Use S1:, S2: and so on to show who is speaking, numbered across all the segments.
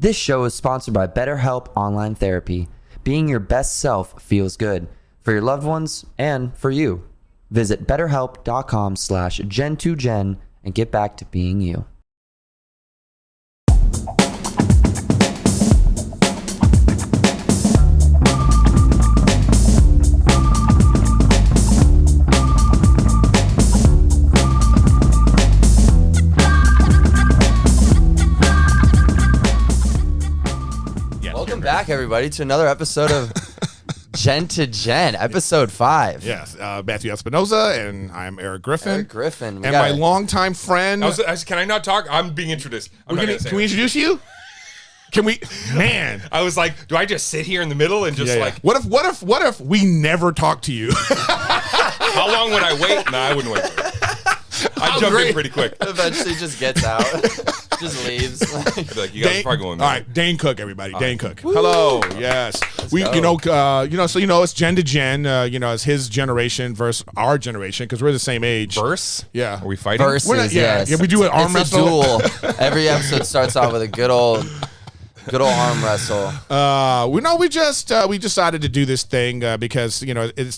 S1: This show is sponsored by BetterHelp Online Therapy. Being your best self feels good for your loved ones and for you. Visit betterhelp.com/gen2gen and get back to being you. Welcome back, everybody, to another episode of Gen to Gen, episode 5.
S2: Yes, Matthew Espinoza, and I'm Eric Griffin.
S1: Eric Griffin.
S2: And my longtime friend.
S3: Can I not talk? I'm being introduced.
S2: Can we introduce you? Can we? Man.
S3: I was like, do I just sit here in the middle and just like...
S2: What if we never talk to you?
S3: How long would I wait? No, I wouldn't wait. I'd jump in pretty quick.
S1: Eventually just gets out. Just leaves.
S3: I'd be like, you guys are probably going.
S2: All right, Dane Cook, everybody. Dane Cook. Woo. Hello. Yes. It's Gen to Gen. It's his generation versus our generation because we're the same age.
S3: Verse?
S2: Yeah.
S3: Are we fighting?
S1: Versus, yes.
S2: Yeah, we do an arm wrestle.
S1: It's a duel. Every episode starts off with a good old arm wrestle.
S2: We decided to do this thing because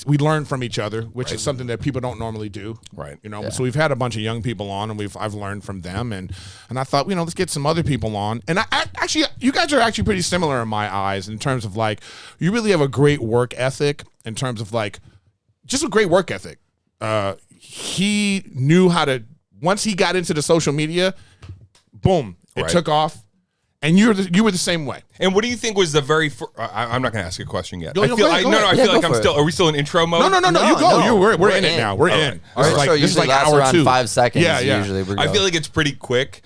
S2: we learn from each other, which is something that people don't normally do.
S3: Right.
S2: So we've had a bunch of young people on, and I've learned from them, and I thought let's get some other people on. And you guys are actually pretty similar in my eyes in terms of like you really have a great work ethic in terms of like just a great work ethic. He knew how to once he got into the social media, boom, it took off. And you were the same way.
S3: And what do you think was the very first... I'm not going to ask you a question yet.
S2: I feel like
S3: I'm still... Are we still in intro mode?
S2: No, you go. We're in it now. We're in.
S1: Our intro usually lasts around 5 seconds.
S2: Yeah.
S1: Usually we're
S3: I feel like it's pretty quick.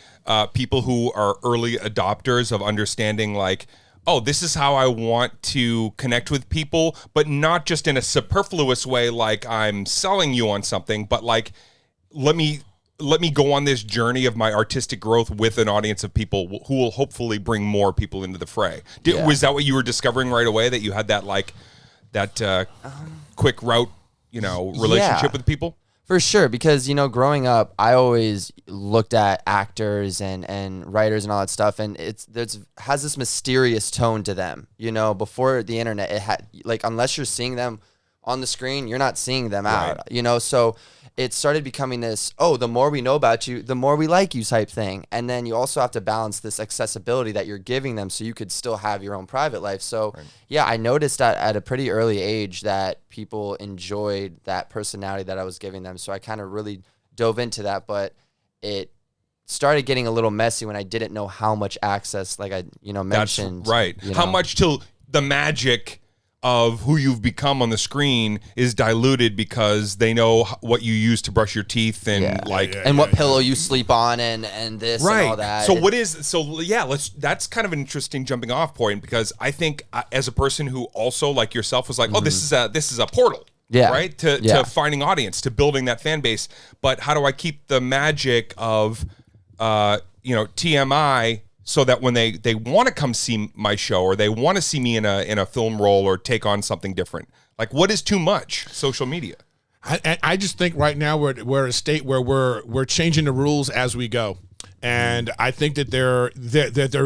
S3: People who are early adopters of understanding like, oh, this is how I want to connect with people, but not just in a superfluous way like I'm selling you on something, but like, let me go on this journey of my artistic growth with an audience of people who will hopefully bring more people into the fray. Was that what you were discovering right away, that you had that quick route, relationship with people?
S1: For sure, because, growing up, I always looked at actors and writers and all that stuff, and it has this mysterious tone to them. Before the internet, it had, unless you're seeing them on the screen, you're not seeing them out, so it started becoming this, the more we know about you, the more we like you type thing. And then you also have to balance this accessibility that you're giving them so you could still have your own private life. So, I noticed that at a pretty early age that people enjoyed that personality that I was giving them. So I kind of really dove into that, but it started getting a little messy when I didn't know how much access, like I, mentioned.
S3: That's right. How much till the magic of who you've become on the screen is diluted because they know what you use to brush your teeth and
S1: what pillow you sleep on and this and all that.
S3: That's kind of an interesting jumping off point because I think as a person who also like yourself was like, this is a portal.
S1: Yeah.
S3: Right? To finding audience, to building that fan base. But how do I keep the magic of TMI so that when they want to come see my show or they want to see me in a film role or take on something different? Like, what is too much social media?
S2: I just think right now we're at a state where we're changing the rules as we go. And I think that there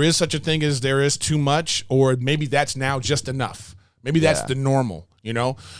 S2: is such a thing as there is too much, or maybe that's now just enough. Maybe that's the normal,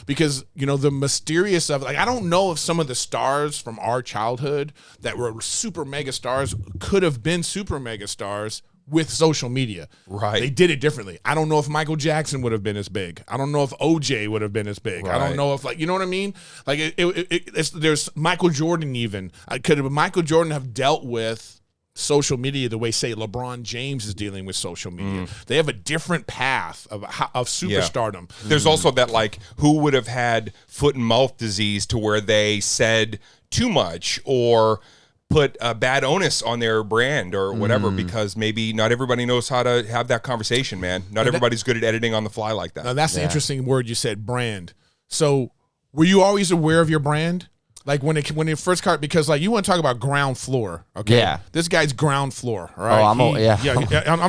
S2: because, the mysterious of I don't know if some of the stars from our childhood that were super mega stars could have been super mega stars with social media.
S3: Right.
S2: They did it differently. I don't know if Michael Jackson would have been as big. I don't know if OJ would have been as big. Right. I don't know if you know what I mean? Like there's Michael Jordan even. Could Michael Jordan have dealt with social media the way, say, LeBron James is dealing with social media? They have a different path of superstardom.
S3: There's also that, who would have had foot and mouth disease to where they said too much or put a bad onus on their brand or whatever, because maybe not everybody knows how to have that conversation, man. Not everybody's good at editing on the fly like that.
S2: Now that's the interesting word you said, brand. So were you always aware of your brand? Like when it first caught, because you want to talk about ground floor, okay? Yeah. This guy's ground floor, all right? I'm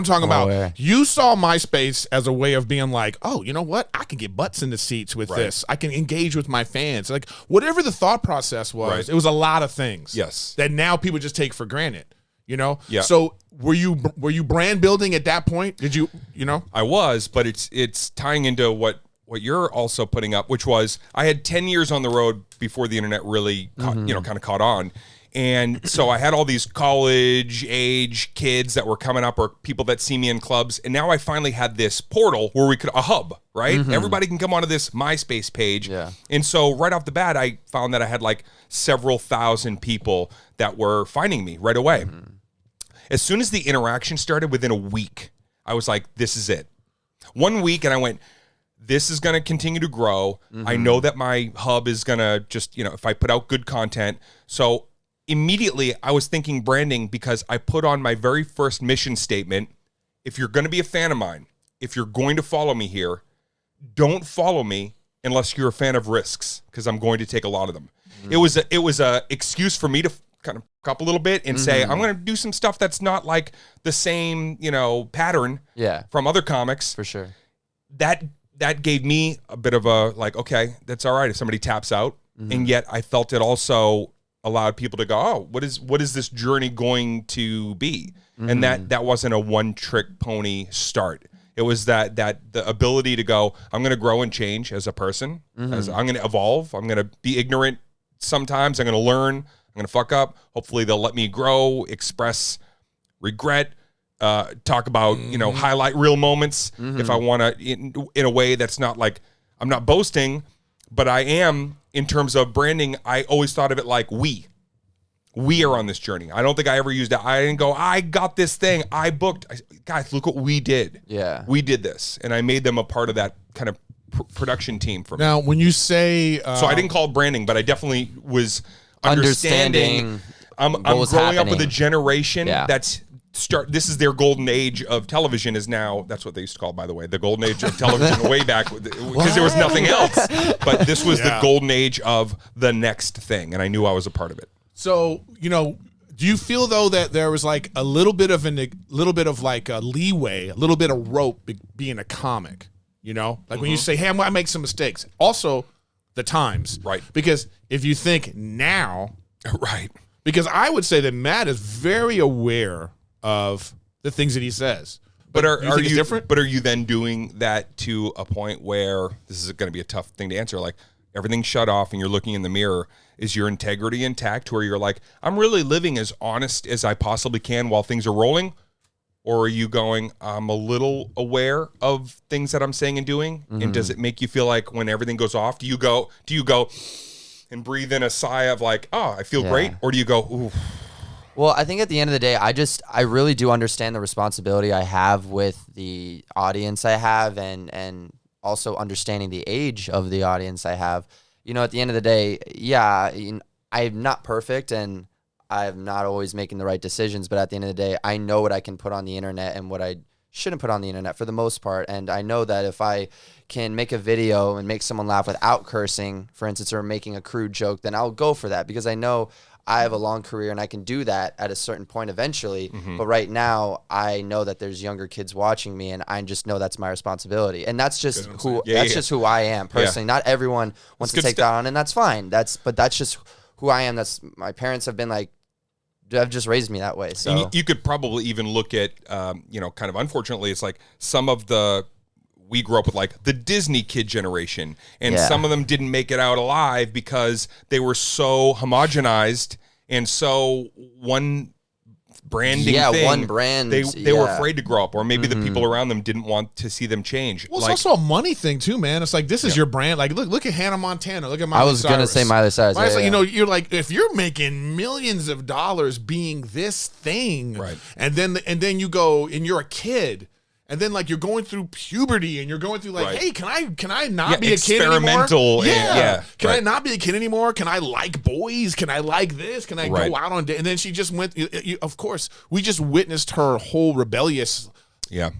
S2: talking about, you saw MySpace as a way of being like, oh, you know what? I can get butts in the seats with this. I can engage with my fans. Whatever the thought process was, it was a lot of things.
S3: Yes.
S2: That now people just take for granted. you know?
S3: Yeah.
S2: So were you brand building at that point? Did you know?
S3: I was, but it's tying into what you're also putting up, which was I had 10 years on the road before the internet really kind of caught on. And so I had all these college age kids that were coming up or people that see me in clubs. And now I finally had this portal where a hub, right? Everybody can come onto this MySpace page.
S1: Yeah.
S3: And so right off the bat, I found that I had like several thousand people that were finding me right away. As soon as the interaction started, within a week, I was like, this is it. 1 week, and I went, this is going to continue to grow. I know that my hub is going to just, if I put out good content. So immediately I was thinking branding because I put on my very first mission statement. If you're going to be a fan of mine, if you're going to follow me here, don't follow me unless you're a fan of risks, because I'm going to take a lot of them. It was a excuse for me to kind of up a little bit and say, I'm going to do some stuff that's not like the same, pattern from other comics.
S1: For sure.
S3: That gave me a bit of a like, okay, that's all right if somebody taps out. And yet I felt it also allowed people to go, oh, what is this journey going to be? And that wasn't a one-trick pony start. It was that the ability to go, I'm going to grow and change as a person. As I'm going to evolve. I'm going to be ignorant sometimes. I'm going to learn. I'm going to fuck up. Hopefully they'll let me grow, express regret, talk about, highlight real moments if I want to in a way that's not like, I'm not boasting, but I am in terms of branding. I always thought of it like we are on this journey. I don't think I ever used it. I didn't go, I got this thing. I booked. Guys, look what we did.
S1: Yeah.
S3: We did this. And I made them a part of that kind of production team for me.
S2: Now, when you say...
S3: so I didn't call it branding, but I definitely was understanding. I'm growing up with a generation that's... This is their golden age of television is now, that's what they used to call it, by the way, the golden age of television way back, because there was nothing else. But this was the golden age of the next thing, and I knew I was a part of it.
S2: So, do you feel though that there was like a little bit of like a leeway, a little bit of rope being a comic, like when you say, hey, I make some mistakes. Also, the times,
S3: right?
S2: Because if you think now,
S3: right?
S2: Because I would say that Matt is very aware of the things that he says.
S3: But are you
S2: different?
S3: But are you then doing that to a point where this is going to be a tough thing to answer? Like everything's shut off and you're looking in the mirror. Is your integrity intact where you're like, I'm really living as honest as I possibly can while things are rolling? Or are you going, I'm a little aware of things that I'm saying and doing? And does it make you feel like when everything goes off, do you go and breathe in a sigh of like, oh, I feel great? Or do you go, ooh?
S1: Well, I think at the end of the day, I really do understand the responsibility I have with the audience I have and also understanding the age of the audience I have. At the end of the day, I'm not perfect and I'm not always making the right decisions, but at the end of the day, I know what I can put on the internet and what I shouldn't put on the internet for the most part. And I know that if I can make a video and make someone laugh without cursing, for instance, or making a crude joke, then I'll go for that because I know I have a long career and I can do that at a certain point eventually. But right now I know that there's younger kids watching me and I just know that's my responsibility. And that's just just who I am personally. Not everyone wants to take that on and that's fine. But that's just who I am. That's my parents have been like, have just raised me that way. So
S3: and you could probably even look at, kind of unfortunately, it's like some of we grew up with like the Disney kid generation, and some of them didn't make it out alive because they were so homogenized and so one branding thing.
S1: One brand.
S3: They were afraid to grow up, or maybe the people around them didn't want to see them change.
S2: Well, it's also a money thing too, man. It's like this is your brand. Like look at Hannah Montana. Look at Miley Cyrus.
S1: I was gonna say Miley Cyrus.
S2: You're like if you're making millions of dollars being this thing,
S3: right?
S2: And then you go and you're a kid. And then like you're going through puberty and you're going through like, hey, can I not be a kid anymore? Can I not be a kid anymore? Can I like boys? Can I like this? Can I go out on dates? And then she just went. Of course, we just witnessed her whole rebellious.
S3: Yeah.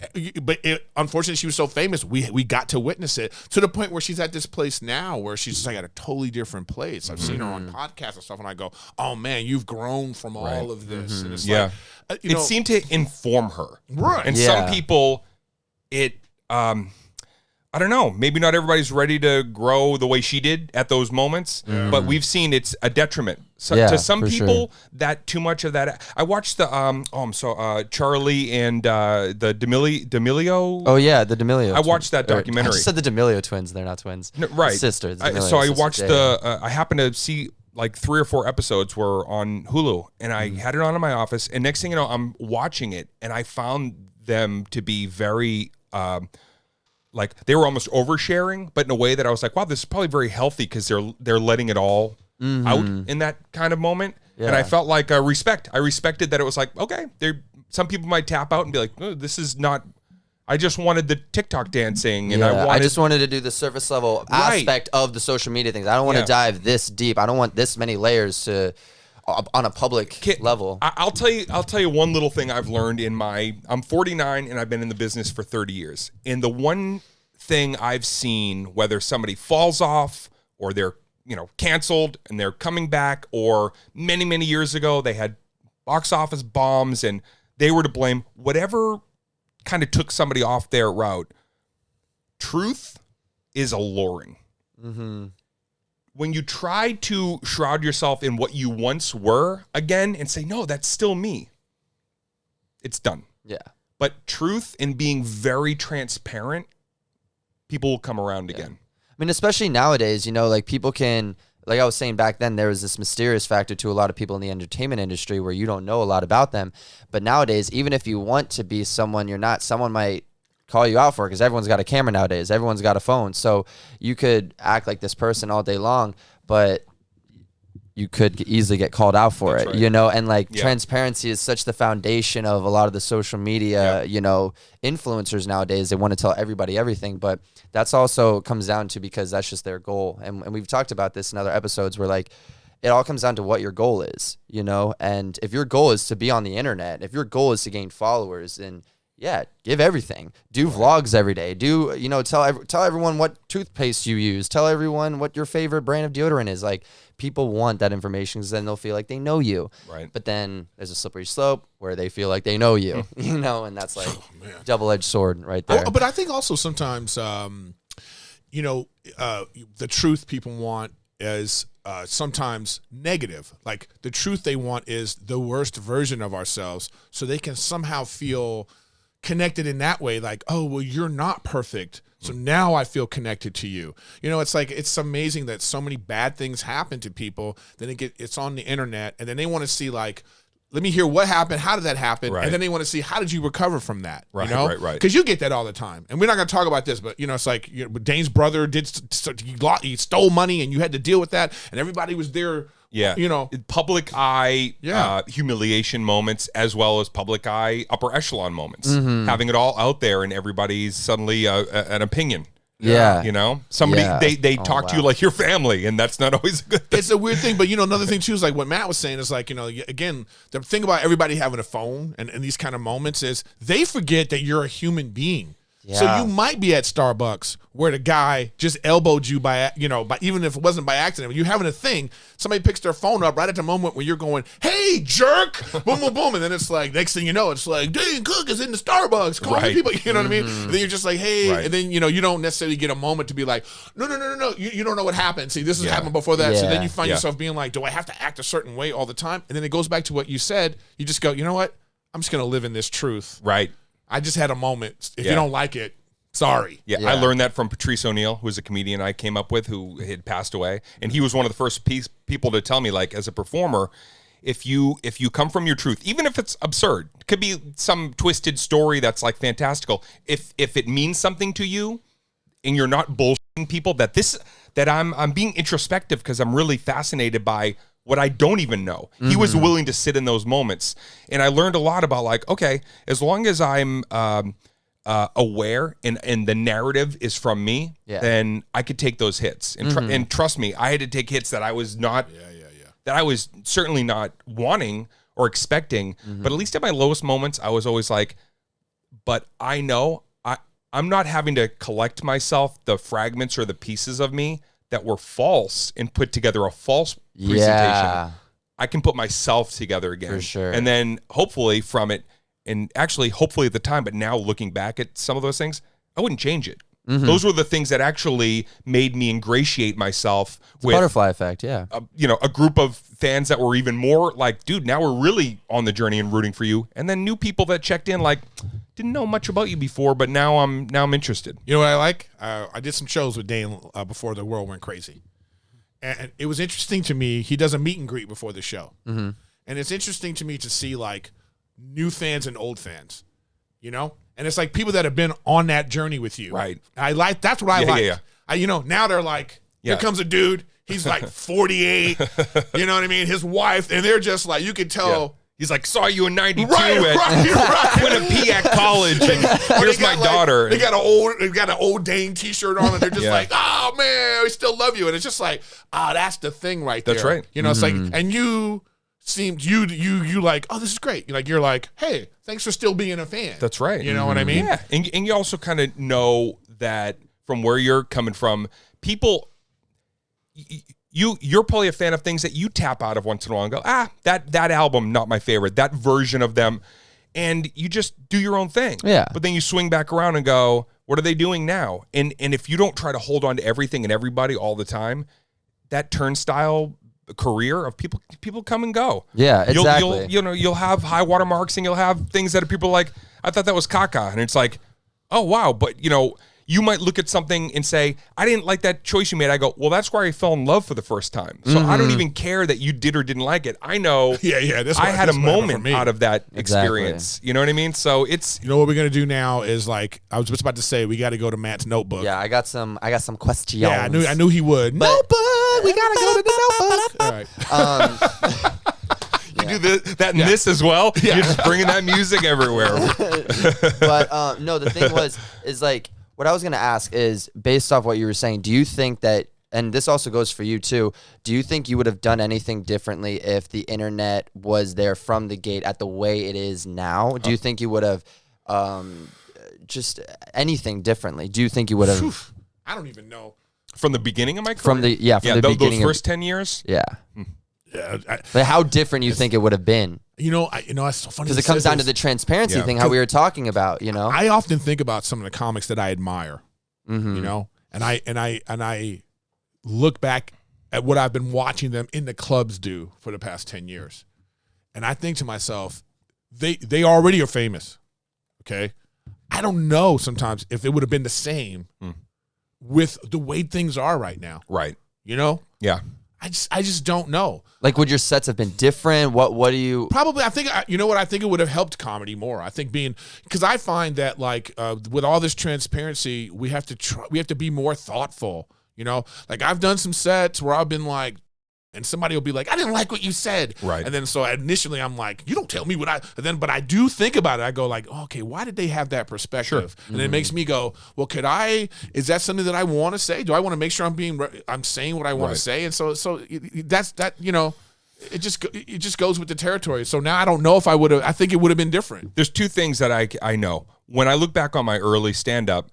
S2: But unfortunately, she was so famous. We got to witness it to the point where she's at this place now where she's just like at a totally different place. I've seen her on podcasts and stuff, and I go, oh man, you've grown from all of this. And it's like,
S3: it seemed to inform her.
S2: Right.
S3: And some people, I don't know, maybe not everybody's ready to grow the way she did at those moments, but we've seen it's a detriment So
S1: Yeah,
S3: to some
S1: for
S3: people, that too much of that. I watched the Charlie and the D'Amelio.
S1: Oh yeah, the D'Amelio.
S3: I watched that
S1: I
S3: documentary.
S1: just said the D'Amelio twins. They're not twins.
S3: No, right,
S1: Sisters.
S3: So I watched I happened to see like 3 or 4 episodes were on Hulu, and I had it on in my office. And next thing you know, I'm watching it, and I found them to be very. Like they were almost oversharing, but in a way that I was like, wow, this is probably very healthy because they're letting it all out in that kind of moment.
S1: Yeah.
S3: And I felt like respect. I respected that it was like, okay, some people might tap out and be like, oh, this is not, I just wanted the TikTok dancing. And
S1: I just wanted to do the surface level
S3: Right.
S1: aspect of the social media things. I don't want to dive this deep. I don't want this many layers on a public level.
S3: I'll tell you one little thing I've learned I'm 49 and I've been in the business for 30 years. And the one thing I've seen, whether somebody falls off or they're, canceled and they're coming back, or many, many years ago, they had box office bombs and they were to blame, whatever kind of took somebody off their route, truth is alluring. Mm-hmm. When you try to shroud yourself in what you once were again and say, no, that's still me, it's done.
S1: Yeah.
S3: But truth and being very transparent, people will come around again.
S1: I mean, especially nowadays, like people can, like I was saying back then, there was this mysterious factor to a lot of people in the entertainment industry where you don't know a lot about them. But nowadays, even if you want to be someone you're not, someone might call you out for it because everyone's got a camera nowadays. Everyone's got a phone. So you could act like this person all day long, but you could easily get called out for
S3: That's
S1: it,
S3: right.
S1: and like transparency is such the foundation of a lot of the social media, influencers nowadays. They want to tell everybody everything, but that's also comes down to because that's just their goal. And we've talked about this in other episodes where like, it all comes down to what your goal is, and if your goal is to be on the internet, if your goal is to gain followers, then give everything. Do vlogs every day. Do, tell everyone what toothpaste you use. Tell everyone what your favorite brand of deodorant is. Like, people want that information because then they'll feel like they know you. Right. But then there's a slippery slope where they feel like they know you, and that's like double-edged sword right there.
S2: But I think also sometimes, the truth people want is sometimes negative. Like the truth they want is the worst version of ourselves so they can somehow feel connected in that way, like, oh, well, you're not perfect, so now I feel connected to you. It's like, it's amazing that so many bad things happen to people, then it's on the internet, and then they want to see, like, let me hear what happened, how did that happen, and then they want to see, how did you recover from that,
S3: right.
S2: Because you get that all the time, and we're not going to talk about this, but, it's like, Dane's brother he stole money, and you had to deal with that, and everybody was there.
S3: Yeah. Public eye humiliation moments as well as public eye upper echelon moments. Mm-hmm. Having it all out there and everybody's suddenly an opinion.
S1: Yeah.
S3: Somebody, they talk to you like your family, and that's not always a good thing.
S2: It's a weird thing, but another thing too is like what Matt was saying is like, again, the thing about everybody having a phone and these kind of moments is they forget that you're a human being. Yeah. So you might be at Starbucks where the guy just elbowed you by even if it wasn't by accident, when you're having a thing, somebody picks their phone up right at the moment when you're going, hey, jerk, boom, boom, boom. And then it's like, next thing you know, it's like, Dane Cook is in the Starbucks calling people, you know what I mean? And then you're just like, hey, and then, you don't necessarily get a moment to be like, no, you don't know what happened. See, this has happened before that. So then you find yourself being like, do I have to act a certain way all the time? And then it goes back to what you said. You just go, you know what? I'm just going to live in this truth.
S3: Right.
S2: I just had a moment. If you don't like it, sorry.
S3: Yeah, I learned that from Patrice O'Neill, who was a comedian I came up with who had passed away. And he was one of the first people to tell me, like, as a performer, if you come from your truth, even if it's absurd, it could be some twisted story that's like fantastical. If it means something to you and you're not bullshitting people, that I'm being introspective because I'm really fascinated by what I don't even know. Mm-hmm. He was willing to sit in those moments. And I learned a lot about like, okay, as long as I'm aware and the narrative is from me, then I could take those hits. And, and trust me, I had to take hits that I was not, that I was certainly not wanting or expecting. But at least at my lowest moments, I was always like, but I know I'm not having to collect myself the fragments or the pieces of me that were false and put together a false presentation. Yeah. I can put myself together again.
S1: For sure.
S3: And then hopefully from it, and actually hopefully at the time, but now looking back at some of those things, I wouldn't change it. Those were the things that actually made me ingratiate myself with
S1: Butterfly effect, yeah.
S3: A group of fans that were even more like, dude, now we're really on the journey and rooting for you. And then new people that checked in like, didn't know much about you before, but now I'm interested.
S2: You know what I like? I did some shows with Dane before the world went crazy. And it was interesting to me. He does a meet and greet before the show. And it's interesting to me to see like new fans and old fans, you know? And it's like people that have been on that journey with you.
S3: Right.
S2: That's what I like.
S3: Yeah.
S2: Now they're like, here comes a dude. He's like 48. You know what I mean? His wife. And they're just like, you can tell.
S3: Yeah. He's like, saw you in 92 at
S2: right.
S3: Quinnipiac College, and here's my daughter.
S2: They got an old Dane T-shirt on, and they're just like, oh, man, we still love you. And it's just like, that's the thing right there.
S3: That's right.
S2: You know, it's like, and you seemed, you like, oh, this is great. You're like, hey, thanks for still being a fan.
S3: That's right.
S2: You know what I mean?
S3: Yeah. And you also kind of know that from where you're coming from, people, you're probably a fan of things that you tap out of once in a while and go, that album, not my favorite, that version of them. And you just do your own thing.
S1: Yeah.
S3: But then you swing back around and go, what are they doing now? And if you don't try to hold on to everything and everybody all the time, that turnstile career of people come and go.
S1: Yeah, exactly.
S3: You'll have high water marks, and you'll have things that people are like, I thought that was caca. And it's like, oh, wow. But, you might look at something and say, I didn't like that choice you made. I go, well, that's where I fell in love for the first time. So I don't even care that you did or didn't like it. I know I had a moment out of that experience. You know what I mean? So it's...
S2: You know what we're going to do now is like, I was just about to say, we got to go to Matt's notebook.
S1: Yeah, I got some questions.
S2: Yeah, I knew he would. Notebook! We got to go to the notebook! All right.
S3: You do that and this as well? Yeah. You're just bringing that music everywhere.
S1: But no, the thing is like, what I was going to ask is, based off what you were saying, do you think that, and this also goes for you too, do you think you would have done anything differently if the internet was there from the gate at the way it is now? Do you think you would have just anything differently? Do you think you would have?
S2: I don't even know.
S3: From the beginning of my career?
S1: From the beginning.
S3: Those first 10 years?
S1: Yeah.
S2: Yeah,
S1: but how different you think it would have been?
S2: It's so funny
S1: because it comes down to the transparency thing, how we were talking about.
S2: I often think about some of the comics that I admire. And I look back at what I've been watching them in the clubs do for the past 10 years, and I think to myself, they already are famous. Okay, I don't know sometimes if it would have been the same with the way things are right now.
S3: Right.
S2: Yeah. I just don't know.
S1: Like, would your sets have been different? What do you...
S2: Probably, I think, I think it would have helped comedy more. I think because I find that, like, with all this transparency, we have to be more thoughtful, Like, I've done some sets where I've been like, and somebody will be like, I didn't like what you said.
S3: Right.
S2: And then so initially I'm like, you don't tell me but I do think about it. I go like, okay, why did they have that perspective? Sure. And it makes me go, well, is that something that I want to say? Do I want to make sure I'm saying what I want to say? And so that's that, it just goes with the territory. So now I don't know if I would have, I think it would have been different.
S3: There's two things that I know. When I look back on my early stand-up,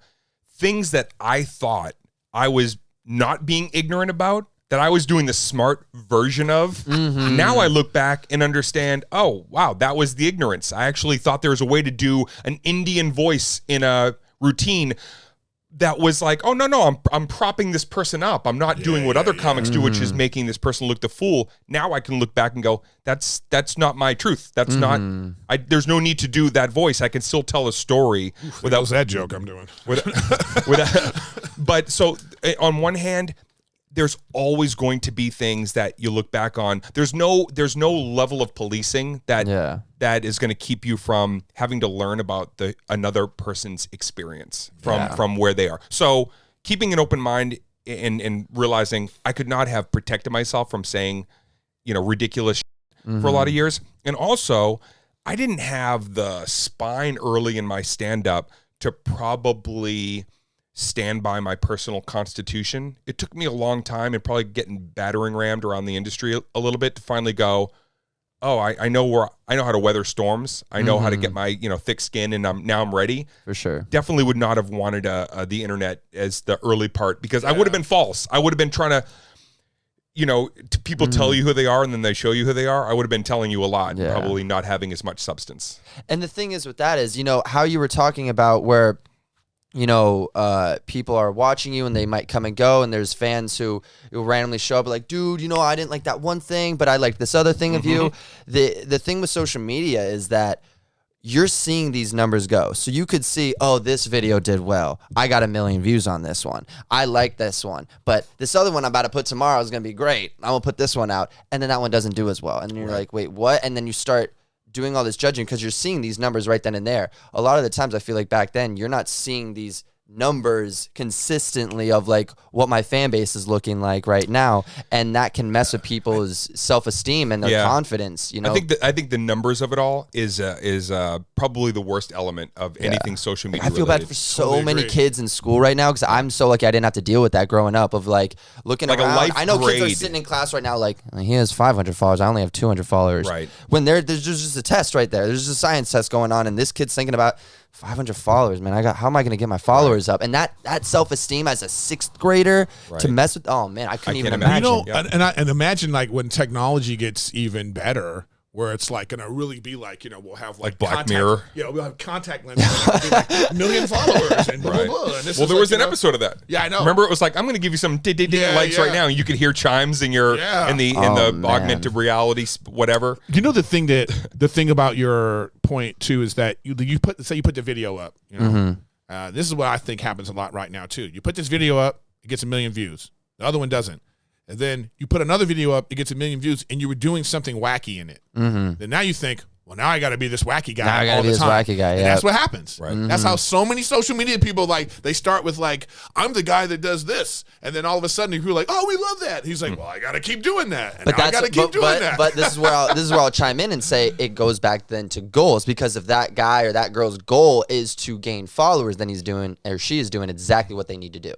S3: things that I thought I was not being ignorant about, that I was doing the smart version of. Now I look back and understand, oh, wow, that was the ignorance. I actually thought there was a way to do an Indian voice in a routine that was like, oh, no, I'm propping this person up. I'm not doing what other comics do, which is making this person look the fool. Now I can look back and go, that's not my truth. That's not, there's no need to do that voice. I can still tell a story without
S2: that joke I'm doing.
S3: But so on one hand, there's always going to be things that you look back on. There's no level of policing that is going to keep you from having to learn about another person's experience from where they are. So keeping an open mind and realizing I could not have protected myself from saying, ridiculous shit for a lot of years. And also, I didn't have the spine early in my stand-up to probably stand by my personal constitution. It took me a long time and probably getting battering rammed around the industry a little bit to finally go, oh, I know how to weather storms. I know how to get my thick skin, and I'm ready.
S1: For sure.
S3: Definitely would not have wanted the internet as the early part, because I would have been false. I would have been trying to people tell you who they are and then they show you who they are. I would have been telling you a lot, and probably not having as much substance.
S1: And the thing is with that is, how you were talking about where people are watching you and they might come and go, and there's fans who randomly show up like, dude, I didn't like that one thing, but I liked this other thing of you. The thing with social media is that you're seeing these numbers go. So you could see, oh, this video did well. I got 1 million views on this one. I like this one. But this other one I'm about to put tomorrow is going to be great. I'm going to put this one out. And then that one doesn't do as well. And you're like, wait, what? And then you start doing all this judging because you're seeing these numbers right then and there. A lot of the times I feel like back then you're not seeing these numbers consistently of like what my fan base is looking like right now, and that can mess with people's self-esteem and their confidence.
S3: I think the numbers of it all is probably the worst element of anything social media.
S1: I feel bad for so many kids in school right now because I'm so lucky I didn't have to deal with that growing up. Of like looking like around, I know kids are sitting in class right now like, he has 500 followers. I only have 200 followers.
S3: Right.
S1: When there's just a test right there. There's a science test going on, and this kid's thinking about 500 followers, man. How am I going to get my followers up? And that self-esteem as a 6th grader to mess with. Oh man, I couldn't even imagine.
S2: And imagine like when technology gets even better, where it's like going to really be like, we'll have like
S3: Black Mirror.
S2: We'll have contact lenses. It'll be like 1 million followers and blah, blah, blah. And
S3: there was an episode of that.
S2: Yeah, I know.
S3: Remember, it was like, I'm going to give you some likes right now, and you could hear chimes in your in the augmented reality whatever.
S2: The thing about your point too is that you put the video up. This is what I think happens a lot right now too. You put this video up, it gets 1 million views. The other one doesn't. And then you put another video up, it gets 1 million views, and you were doing something wacky in it. Then now you think, well, now I got to be this wacky guy
S1: now I gotta
S2: all
S1: be
S2: the
S1: this
S2: time.
S1: wacky guy,
S2: and that's what happens.
S3: Right.
S2: That's how so many social media people, like, they start with, like, I'm the guy that does this. And then all of a sudden, people are like, oh, we love that. He's like, well, I got to keep doing that. And I got to keep doing that.
S1: But this is where I'll chime in and say it goes back then to goals, because if that guy or that girl's goal is to gain followers, then he's doing or she is doing exactly what they need to do.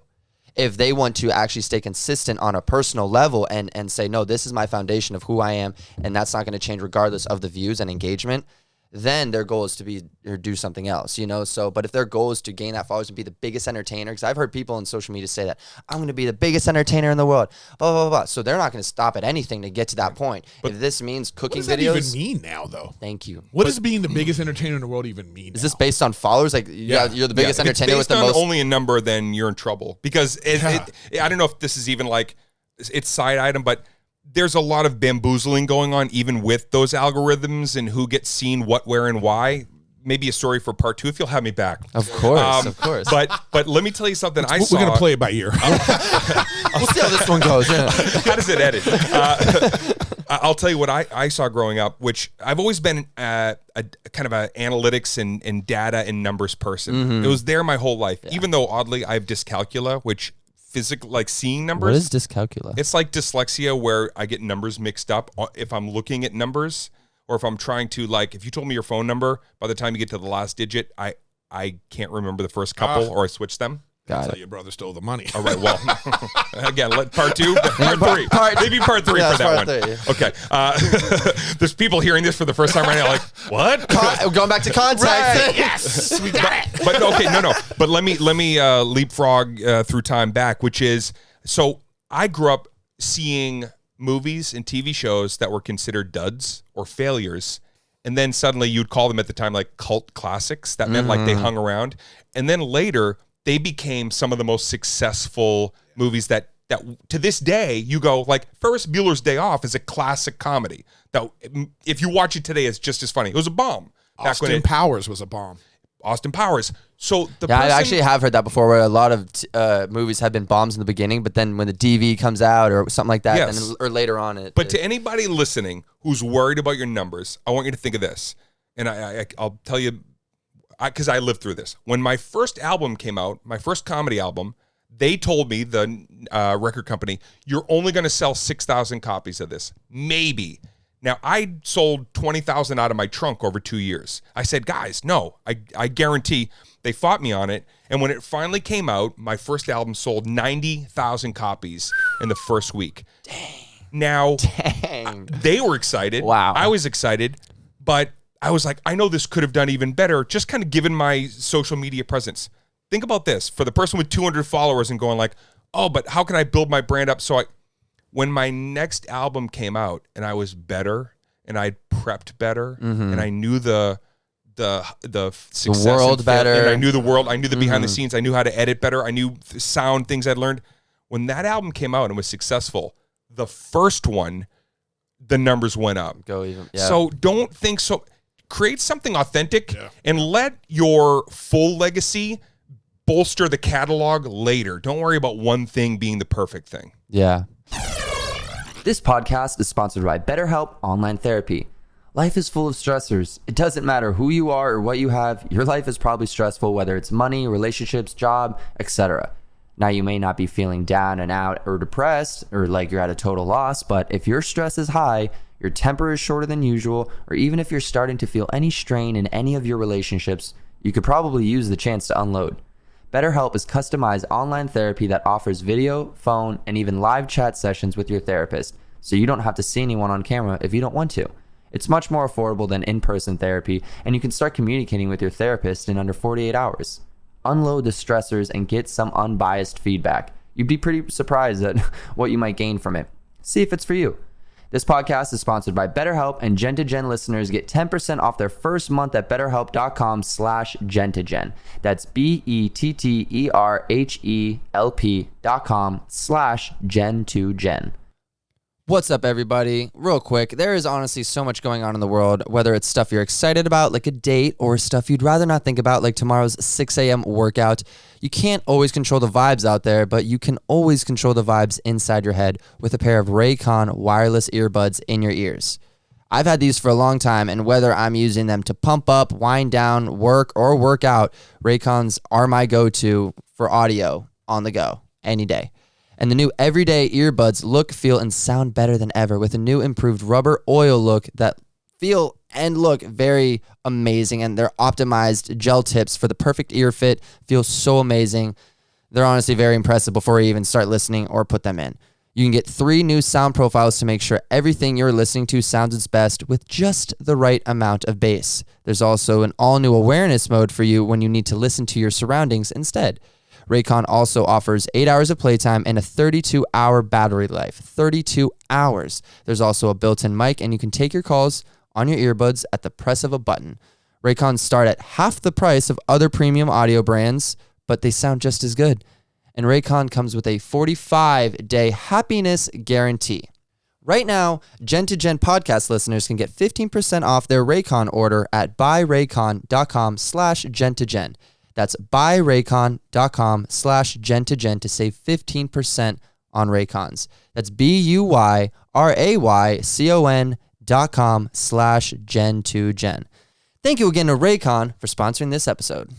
S1: If they want to actually stay consistent on a personal level and say, no, this is my foundation of who I am, and that's not going to change regardless of the views and engagement, then their goal is to be or do something else, So, but if their goal is to gain that followers and be the biggest entertainer, because I've heard people on social media say that I'm going to be the biggest entertainer in the world, blah, blah, blah, blah. So they're not going to stop at anything to get to that point. But if this means cooking videos.
S2: What does that even mean now, though?
S1: Thank you.
S2: What does being the biggest entertainer in the world even mean?
S1: Is this based on followers? Like, you're the biggest entertainer with the most.
S3: If it's based on only a number, then you're in trouble. Because I don't know if this is even like, it's side item, but there's a lot of bamboozling going on even with those algorithms and who gets seen what, where, and why. Maybe a story for part 2 if you'll have me back.
S1: Of course, of course.
S3: But let me tell you something.
S2: We're going to play it by ear.
S1: We'll see how this one goes. Yeah.
S3: How does it edit? I'll tell you what I saw growing up, which I've always been a kind of an analytics and data and numbers person. It was there my whole life. Even though, oddly, I have dyscalculia, which physical, like seeing numbers.
S1: What is dyscalculia?
S3: It's like dyslexia where I get numbers mixed up if I'm looking at numbers, or if I'm trying to, like, if you told me your phone number, by the time you get to the last digit, I can't remember the first couple, or I switch them.
S2: That's how your brother stole the money.
S3: All right, well, again, part 2, part 3. Maybe part 3 for that one. Okay. There's people hearing this for the first time right now like, what?
S1: Going back to context.
S2: Right. Yes, we got it.
S3: But okay, no. But let me leapfrog through time back, which is, so I grew up seeing movies and TV shows that were considered duds or failures. And then suddenly you'd call them at the time like cult classics. That meant like they hung around. And then later they became some of the most successful movies that to this day you go like Ferris Bueller's Day Off is a classic comedy. That if you watch it today, it's just as funny. It was a bomb.
S2: Austin Powers was a bomb.
S3: Austin Powers. So
S1: I actually have heard that before, where a lot of movies have been bombs in the beginning, but then when the DV comes out or something like that, or later on,
S3: But to anybody listening who's worried about your numbers, I want you to think of this, and I'll tell you, because I lived through this. When my first album came out, my first comedy album, they told me, the record company, you're only going to sell 6,000 copies of this, maybe. Now, I sold 20,000 out of my trunk over 2 years. I said, guys, no, I guarantee. They fought me on it. And when it finally came out, my first album sold 90,000 copies in the first week.
S1: Dang.
S3: Now, they were excited.
S1: Wow.
S3: I was excited. But I was like, I know this could have done even better, just kind of given my social media presence. Think about this. For the person with 200 followers and going like, oh, but how can I build my brand up? So when my next album came out and I was better and I'd prepped better and I knew the the success
S1: world
S3: and fail-
S1: better.
S3: and I knew the world. I knew the behind the scenes. I knew how to edit better. I knew the sound things I'd learned. When that album came out and was successful, the first one, the numbers went up.
S1: Go even. Yeah.
S3: So don't think so. Create something authentic and let your full legacy bolster the catalog later. Don't worry about one thing being the perfect thing.
S1: Yeah.
S4: This podcast is sponsored by BetterHelp Online Therapy. Life is full of stressors. It doesn't matter who you are or what you have. Your life is probably stressful, whether it's money, relationships, job, etc. Now, you may not be feeling down and out or depressed or like you're at a total loss, but if your stress is high, your temper is shorter than usual, or even if you're starting to feel any strain in any of your relationships, you could probably use the chance to unload. BetterHelp is customized online therapy that offers video, phone, and even live chat sessions with your therapist, so you don't have to see anyone on camera if you don't want to. It's much more affordable than in-person therapy, and you can start communicating with your therapist in under 48 hours. Unload the stressors and get some unbiased feedback. You'd be pretty surprised at what you might gain from it. See if it's for you. This podcast is sponsored by BetterHelp, and Gen to Gen listeners get 10% off their first month at betterhelp.com/gen2gen. That's BETTERHELP.com/gen2gen.
S1: What's up, everybody? Real quick, there is honestly so much going on in the world, whether it's stuff you're excited about, like a date, or stuff you'd rather not think about, like tomorrow's 6 a.m. workout. You can't always control the vibes out there, but you can always control the vibes inside your head with a pair of Raycon wireless earbuds in your ears. I've had these for a long time, and whether I'm using them to pump up, wind down, work, or work out, Raycons are my go-to for audio on the go, any day. And the new everyday earbuds look, feel, and sound better than ever with a new improved rubber oil look that feel and look very amazing. And they're optimized gel tips for the perfect ear fit. Feel so amazing. They're honestly very impressive before you even start listening or put them in. You can get 3 new sound profiles to make sure everything you're listening to sounds its best with just the right amount of bass. There's also an all-new awareness mode for you when you need to listen to your surroundings instead. Raycon also offers 8 hours of playtime and a 32-hour battery life. 32 hours. There's also a built-in mic, and you can take your calls on your earbuds at the press of a button. Raycons start at half the price of other premium audio brands, but they sound just as good. And Raycon comes with a 45-day happiness guarantee. Right now, Gen to Gen podcast listeners can get 15% off their Raycon order at buyraycon.com/gen2gen. That's buyraycon.com/gen2gen to save 15% on Raycons. That's BUYRAYCON.com/gen2gen. Thank you again to Raycon for sponsoring this episode.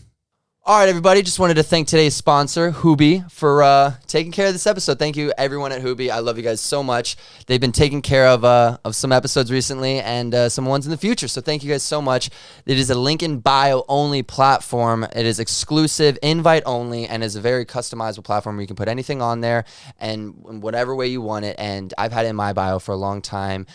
S1: All right, everybody, just wanted to thank today's sponsor, Hubi, for taking care of this episode. Thank you, everyone at Hubi. I love you guys so much. They've been taking care of some episodes recently and some ones in the future, so thank you guys so much. It is a link in bio only platform. It is exclusive, invite only, and is a very customizable platform where you can put anything on there and in whatever way you want it. And I've had it in my bio for a long time.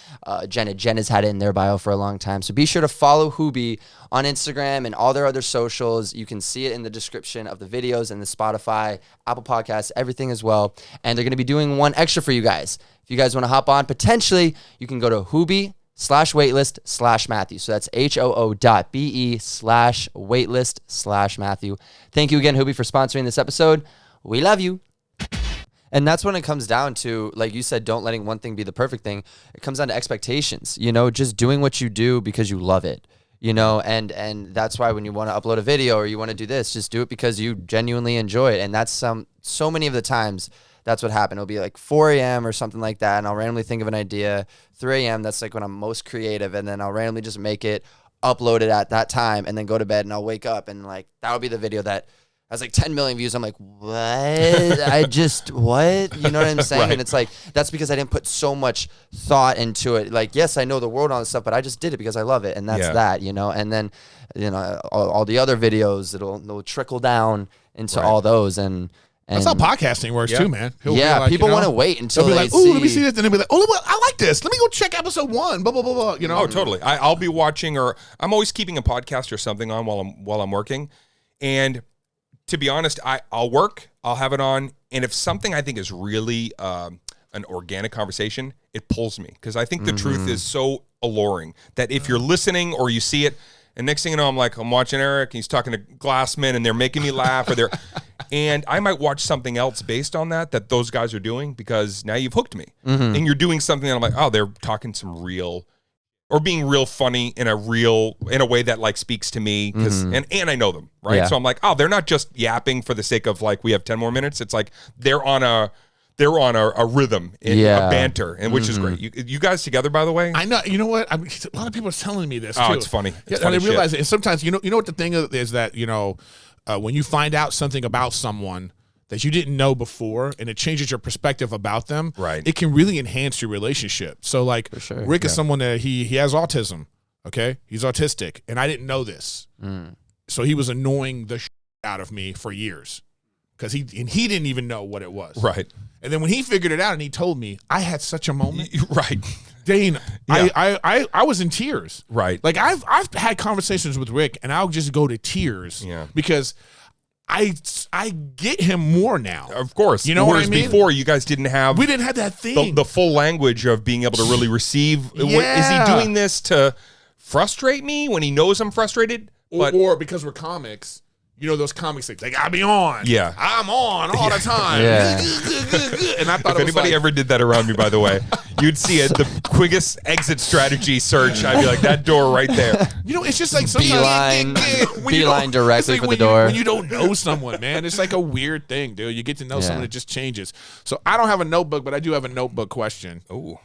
S1: Jen has had it in their bio for a long time. So be sure to follow Hubi on Instagram and all their other socials. You can see it in the description of the videos and the Spotify, Apple Podcasts, everything as well. And they're going to be doing one extra for you guys. If you guys want to hop on, potentially, you can go to Hubi/waitlist/Matthew. So that's HOO.BE/waitlist/Matthew. Thank you again, Hubi, for sponsoring this episode. We love you. And that's when it comes down to, like you said, don't letting one thing be the perfect thing. It comes down to expectations, just doing what you do because you love it. And that's why when you want to upload a video or you want to do this, just do it because you genuinely enjoy it. And that's so many of the times that's what happened. It'll be like 4 a.m. or something like that, and I'll randomly think of an idea. 3 a.m., that's like when I'm most creative, and then I'll randomly just make it, upload it at that time, and then go to bed, and I'll wake up, and like that'll be the video that has like 10 million views. I'm like, what? What? You know what I'm saying? Right. And it's like, that's because I didn't put so much thought into it. Like, yes, I know the world on this stuff, but I just did it because I love it. And that's that, and then, all the other videos, they'll trickle down into all those. And
S2: that's how podcasting works too, man.
S1: Like, people want to wait until
S2: they'll be like, "Oh, let me see this," and they'll be like, "Oh, I like this. Let me go check episode 1." Blah blah blah blah.
S3: Oh, totally. I'll be watching, or I'm always keeping a podcast or something on while I'm working, and to be honest, I'll work, I'll have it on, and if something I think is really an organic conversation, it pulls me, because I think the truth is so alluring that if you're listening or you see it, And next thing you know, I'm watching Eric, and he's talking to Glassman, and they're making me laugh, and I might watch something else based on that those guys are doing, because now you've hooked me. And you're doing something that I'm like, oh, they're talking some real, or being real funny in a way that like speaks to me, because and I know them, right?
S1: Yeah.
S3: So I'm like, oh, they're not just yapping for the sake of like we have 10 more minutes. It's like they're on a rhythm and a banter, and which is great. You guys together, by the way?
S2: I know. You know what? A lot of people are telling me this too.
S3: Oh, it's funny. It's funny
S2: and I realize
S3: shit.
S2: it. Sometimes you know what the thing is that when you find out something about someone that you didn't know before, and it changes your perspective about them,
S3: right?
S2: It can really enhance your relationship. So like Rick is someone that he has autism. Okay, he's autistic, and I didn't know this. So he was annoying the shit out of me for years, because he didn't even know what it was.
S3: Right.
S2: And then when he figured it out and he told me, I had such a moment.
S3: Right.
S2: Dane,
S3: Yeah.
S2: I was in tears.
S3: Right.
S2: Like I've had conversations with Rick, and I'll just go to tears.
S3: Yeah.
S2: Because I get him more now.
S3: Of course.
S2: You know what I
S3: Whereas
S2: mean?
S3: before, you guys didn't have
S2: We didn't have that thing.
S3: the full language of being able to really receive. Is he doing this to frustrate me when he knows I'm frustrated?
S2: Or because we're comics. You know those comics things. They got me on.
S3: Yeah.
S2: I'm on all the time.
S1: Yeah.
S2: And I thought
S3: If anybody ever did that around me, by the way, you'd see it. The quickest exit strategy search. I'd be like, that door right there.
S2: it's just like sometimes
S1: beeline directly for the door.
S2: When you don't know someone, man, it's like a weird thing, dude. You get to know someone, it just changes. So I don't have a notebook, but I do have a notebook question.
S3: Oh,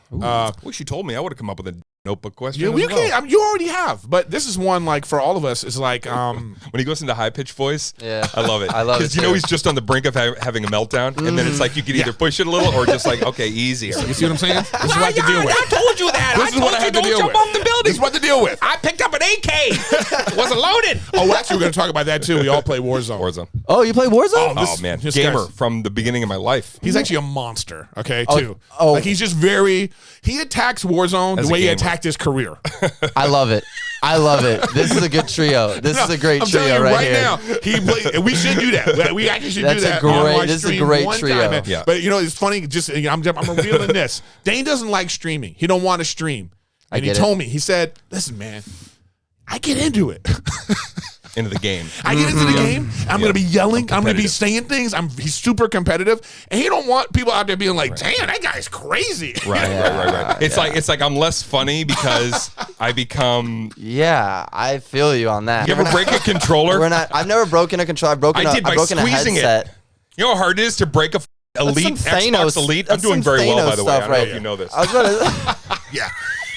S3: wish you told me. I would have come up with a notebook question.
S2: Yeah,
S3: as
S2: well, you
S3: well.
S2: can. You already have, but this is one like for all of us. It's like
S3: when he goes into high pitched voice.
S1: Yeah.
S3: I love it.
S1: I love it
S3: because you know
S1: too.
S3: he's just on the brink of having a meltdown, and then it's like you can either push it a little or just like, okay, easier.
S2: You see what I'm saying? This is what I have to deal with.
S3: I told you that.
S2: This is what I have to deal with.
S3: Off the building.
S2: This is what to deal with.
S3: I picked up an AK. Wasn't loaded.
S2: Oh, actually, we're going to talk about that too. We all play Warzone.
S3: Warzone.
S1: Oh, you play Warzone?
S3: Oh man,
S2: this
S3: gamer
S2: guy's-
S3: from the beginning of my life.
S2: He's actually a monster. Okay,
S1: Oh,
S2: too.
S1: oh.
S2: Like he's just very. He attacks Warzone
S3: As
S2: the
S3: a
S2: way he
S3: gamer.
S2: attacked his career.
S1: I love it. I love it. This is a good trio. This is a great
S2: I'm
S1: trio
S2: telling you
S1: right here.
S2: now. And we should do that. We actually should
S1: That's
S2: do
S1: a
S2: that.
S1: great-
S2: on our
S1: this is a
S2: stream
S1: great
S2: one
S1: trio.
S2: time, man.
S3: Yeah.
S2: But it's funny. Just I'm revealing this. Dane doesn't like streaming. He don't want to stream. And he
S1: get it.
S2: told me. He said, "Listen, man, I get into it.
S3: Into the game.
S2: I get into the game. I'm going to be yelling. I'm going to be
S3: competitive.
S2: saying things. He's super competitive, and he don't want people out there being like, "Damn, that guy's crazy."
S3: Right. It's like I'm less funny because I become.
S1: Yeah, I feel you on that.
S3: You ever break a controller?
S1: We're not. I've never broken a controller. I've broken.
S3: I did by
S1: I've broken a
S3: squeezing it.
S1: headset.
S3: You know how hard it is to break a Elite
S1: That's some Thanos-
S3: Xbox Elite?
S1: that's
S3: I'm doing
S1: some
S3: very well, by
S1: Thanos
S3: the way. I
S1: stuff,
S3: don't know
S1: right?
S3: if you know this.
S1: I was gonna.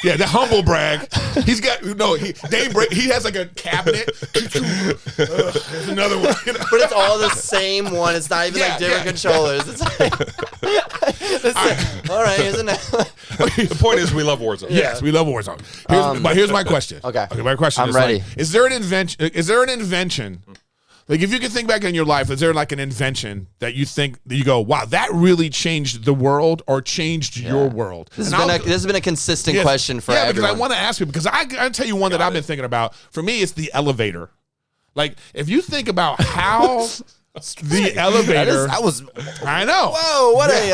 S2: Yeah, the humble brag. He's got he has like a cabinet. There's another one.
S1: But it's all the same one. It's not even like different controllers. It's like, all right, here's another.
S3: The point is, we love Warzone.
S2: Yes, we love Warzone. Here's my question.
S1: Okay.
S2: My question
S1: I'm
S2: is
S1: ready.
S2: like, is there an invention? Like, if you could think back in your life, is there like an invention that you think that you go, wow, that really changed the world or changed your world?
S1: This
S2: And
S1: has been a consistent
S2: Yes.
S1: question for
S2: because
S1: everyone.
S2: I want to ask you, because I tell you one that I've been thinking about. For me, it's the elevator. Like, if you think about how the elevator,
S1: that was.
S2: I know.
S1: Whoa! What a.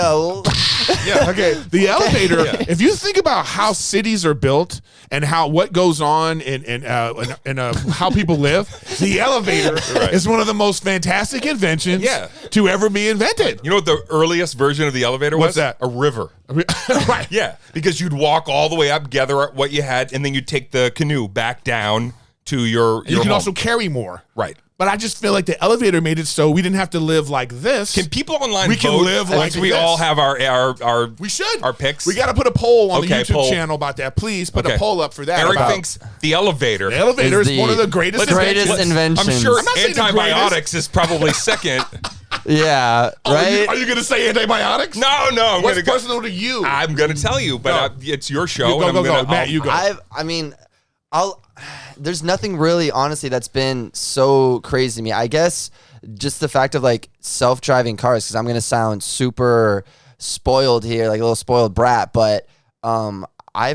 S2: Yeah. Okay. The elevator. If you think about how cities are built and what goes on in how people live, the elevator is one of the most fantastic inventions to ever be invented.
S3: You know what the earliest version of the elevator was?
S2: What's that?
S3: A river.
S2: Right.
S3: Yeah, because you'd walk all the way up, gather up what you had, and then you'd take the canoe back down to your
S2: You can
S3: home.
S2: also carry more.
S3: Right.
S2: But I just feel like the elevator made it so we didn't have to live like this.
S3: Can people online
S2: We can
S3: vote
S2: live
S3: once
S2: like
S3: we
S2: this.
S3: all have our
S2: We should.
S3: our picks?
S2: We got to put a poll on the
S3: Okay,
S2: YouTube
S3: poll.
S2: channel about that. Please put
S3: Okay.
S2: a poll up for that.
S3: Eric
S2: about-
S3: thinks the elevator.
S2: the elevator is
S1: is
S2: one
S1: the
S2: of the greatest
S1: greatest
S2: inventions.
S1: inventions.
S3: I'm sure
S2: I'm not saying the
S3: antibiotics is probably second.
S1: Yeah. Right.
S2: Are you going to say antibiotics?
S3: No, I'm
S2: What's
S3: gonna go.
S2: personal to you?
S3: I'm gonna tell you, but it's your show.
S2: Go,
S3: and
S2: go,
S3: I'm
S2: go.
S3: gonna,
S2: Matt, you go.
S1: I mean, there's nothing really, honestly, that's been so crazy to me. I guess just the fact of like self-driving cars, because I'm gonna sound super spoiled here, like a little spoiled brat, but I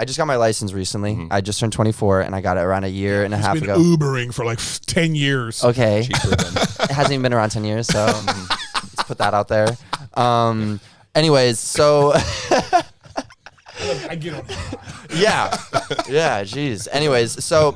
S1: just got my license recently.
S3: Mm-hmm.
S1: I just turned 24, and I got it around a year and a half
S2: He's been
S1: ago.
S2: Ubering for like 10 years.
S1: Okay,
S3: cheaper than
S1: it hasn't even been around 10 years, so let's put that out there. Anyways, so.
S2: I get on.
S1: Yeah. Jeez. Anyways, so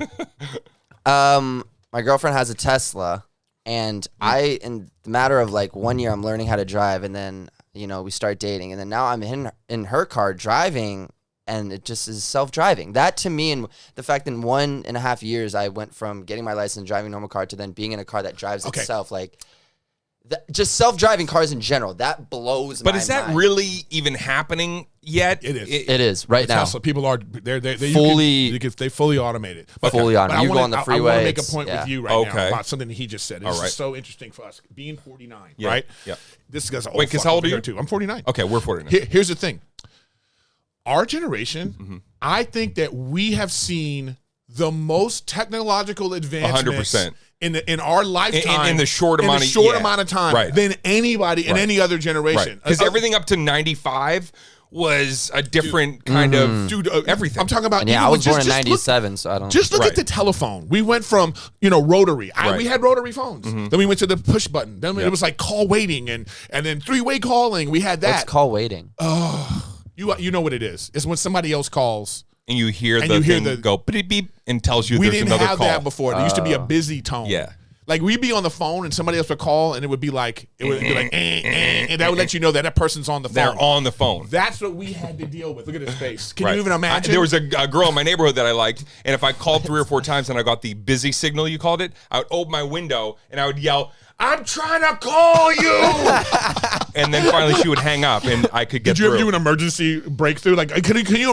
S1: My girlfriend has a Tesla, and in the matter of like 1 year, I'm learning how to drive, and then we start dating, and then now I'm in her car driving, and it just is self-driving. That to me, and the fact that in 1.5 years, I went from getting my license, driving a normal car, to then being in a car that drives itself, like. Just self-driving cars in general, that blows my mind.
S3: But is that really even happening yet?
S2: It is.
S1: It is right now.
S2: Tesla, people are they
S1: fully
S2: they fully automated.
S1: Fully automated. You go on the freeway.
S2: I want to make a point with you right now about something that he just said. It's just so interesting for us. Being 49, right?
S3: Yeah.
S2: This guy's
S3: wait, because how old are you?
S2: Too. I'm 49.
S3: Okay, we're 49.
S2: Here's the thing. Our generation, I think that we have seen the most technological advancements
S3: 100%.
S2: in our lifetime
S3: in the short amount
S2: of time than anybody in any other generation.
S3: Because everything up to 95 was a different kind of everything.
S2: I'm talking about.
S1: And I was born in 97, so I don't.
S2: Just look at the telephone. We went from rotary. We had rotary phones. Then we went to the push button. Then it was like call waiting and then three-way calling. We had that.
S1: What's call waiting?
S2: Oh, you know what it is? It's when somebody else calls.
S3: And you hear the thing go beep beep and tells you there's another call.
S2: We didn't have that before. There used to be a busy tone.
S3: Yeah.
S2: Like we'd be on the phone and somebody else would call and it would be like and that would let you know that person's on the phone.
S3: They're on the phone.
S2: That's what we had to deal with. Look at his face. Can you even imagine?
S3: There was a girl in my neighborhood that I liked, and if I called 3 or 4 times and I got the busy signal, you called it, I would open my window and I would yell, "I'm trying to call you!" And then finally she would hang up and I could get through.
S2: Did you ever do an emergency breakthrough? Like, can you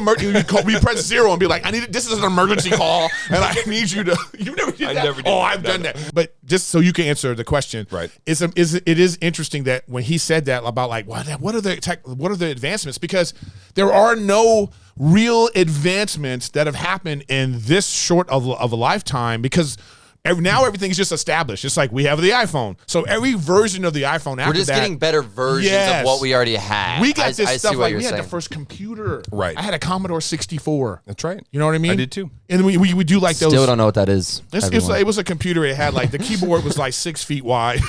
S2: we press 0 and be like, this is an emergency call and I need you to. You never did that? I never did. Oh, I've done that. But just so you can answer the question,
S3: right?
S2: It is interesting that when he said that about like what are the advancements, because there are no real advancements that have happened in this short of a lifetime, because now everything's just established. It's like we have the iPhone, so every version of the iPhone after that,
S1: we're just getting better versions of what we already had.
S2: We got this stuff like we had the first computer.
S3: Right.
S2: I had a Commodore 64.
S3: That's right.
S2: You know what I mean?
S3: I did too.
S2: And we do like those.
S1: Still don't know what that is.
S2: It was a computer. It had like the keyboard was like 6 feet wide.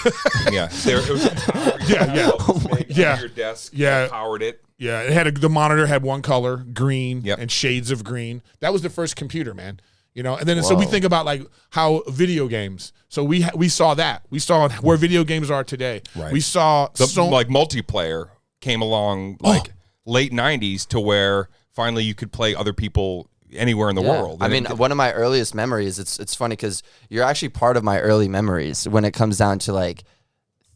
S3: Yeah. It was a tower.
S2: Yeah.
S3: Your desk.
S2: Yeah.
S3: Powered it.
S2: Yeah. It had the monitor had one color, green,
S3: Yep.
S2: and shades of green. That was the first computer, man. And then so we think about like how video games. So we saw that. We saw where video games are today.
S3: Right.
S2: We saw
S3: like multiplayer came along like late 90s to where finally you could play other people anywhere in the world.
S1: I mean, one of my earliest memories, it's funny because you're actually part of my early memories when it comes down to like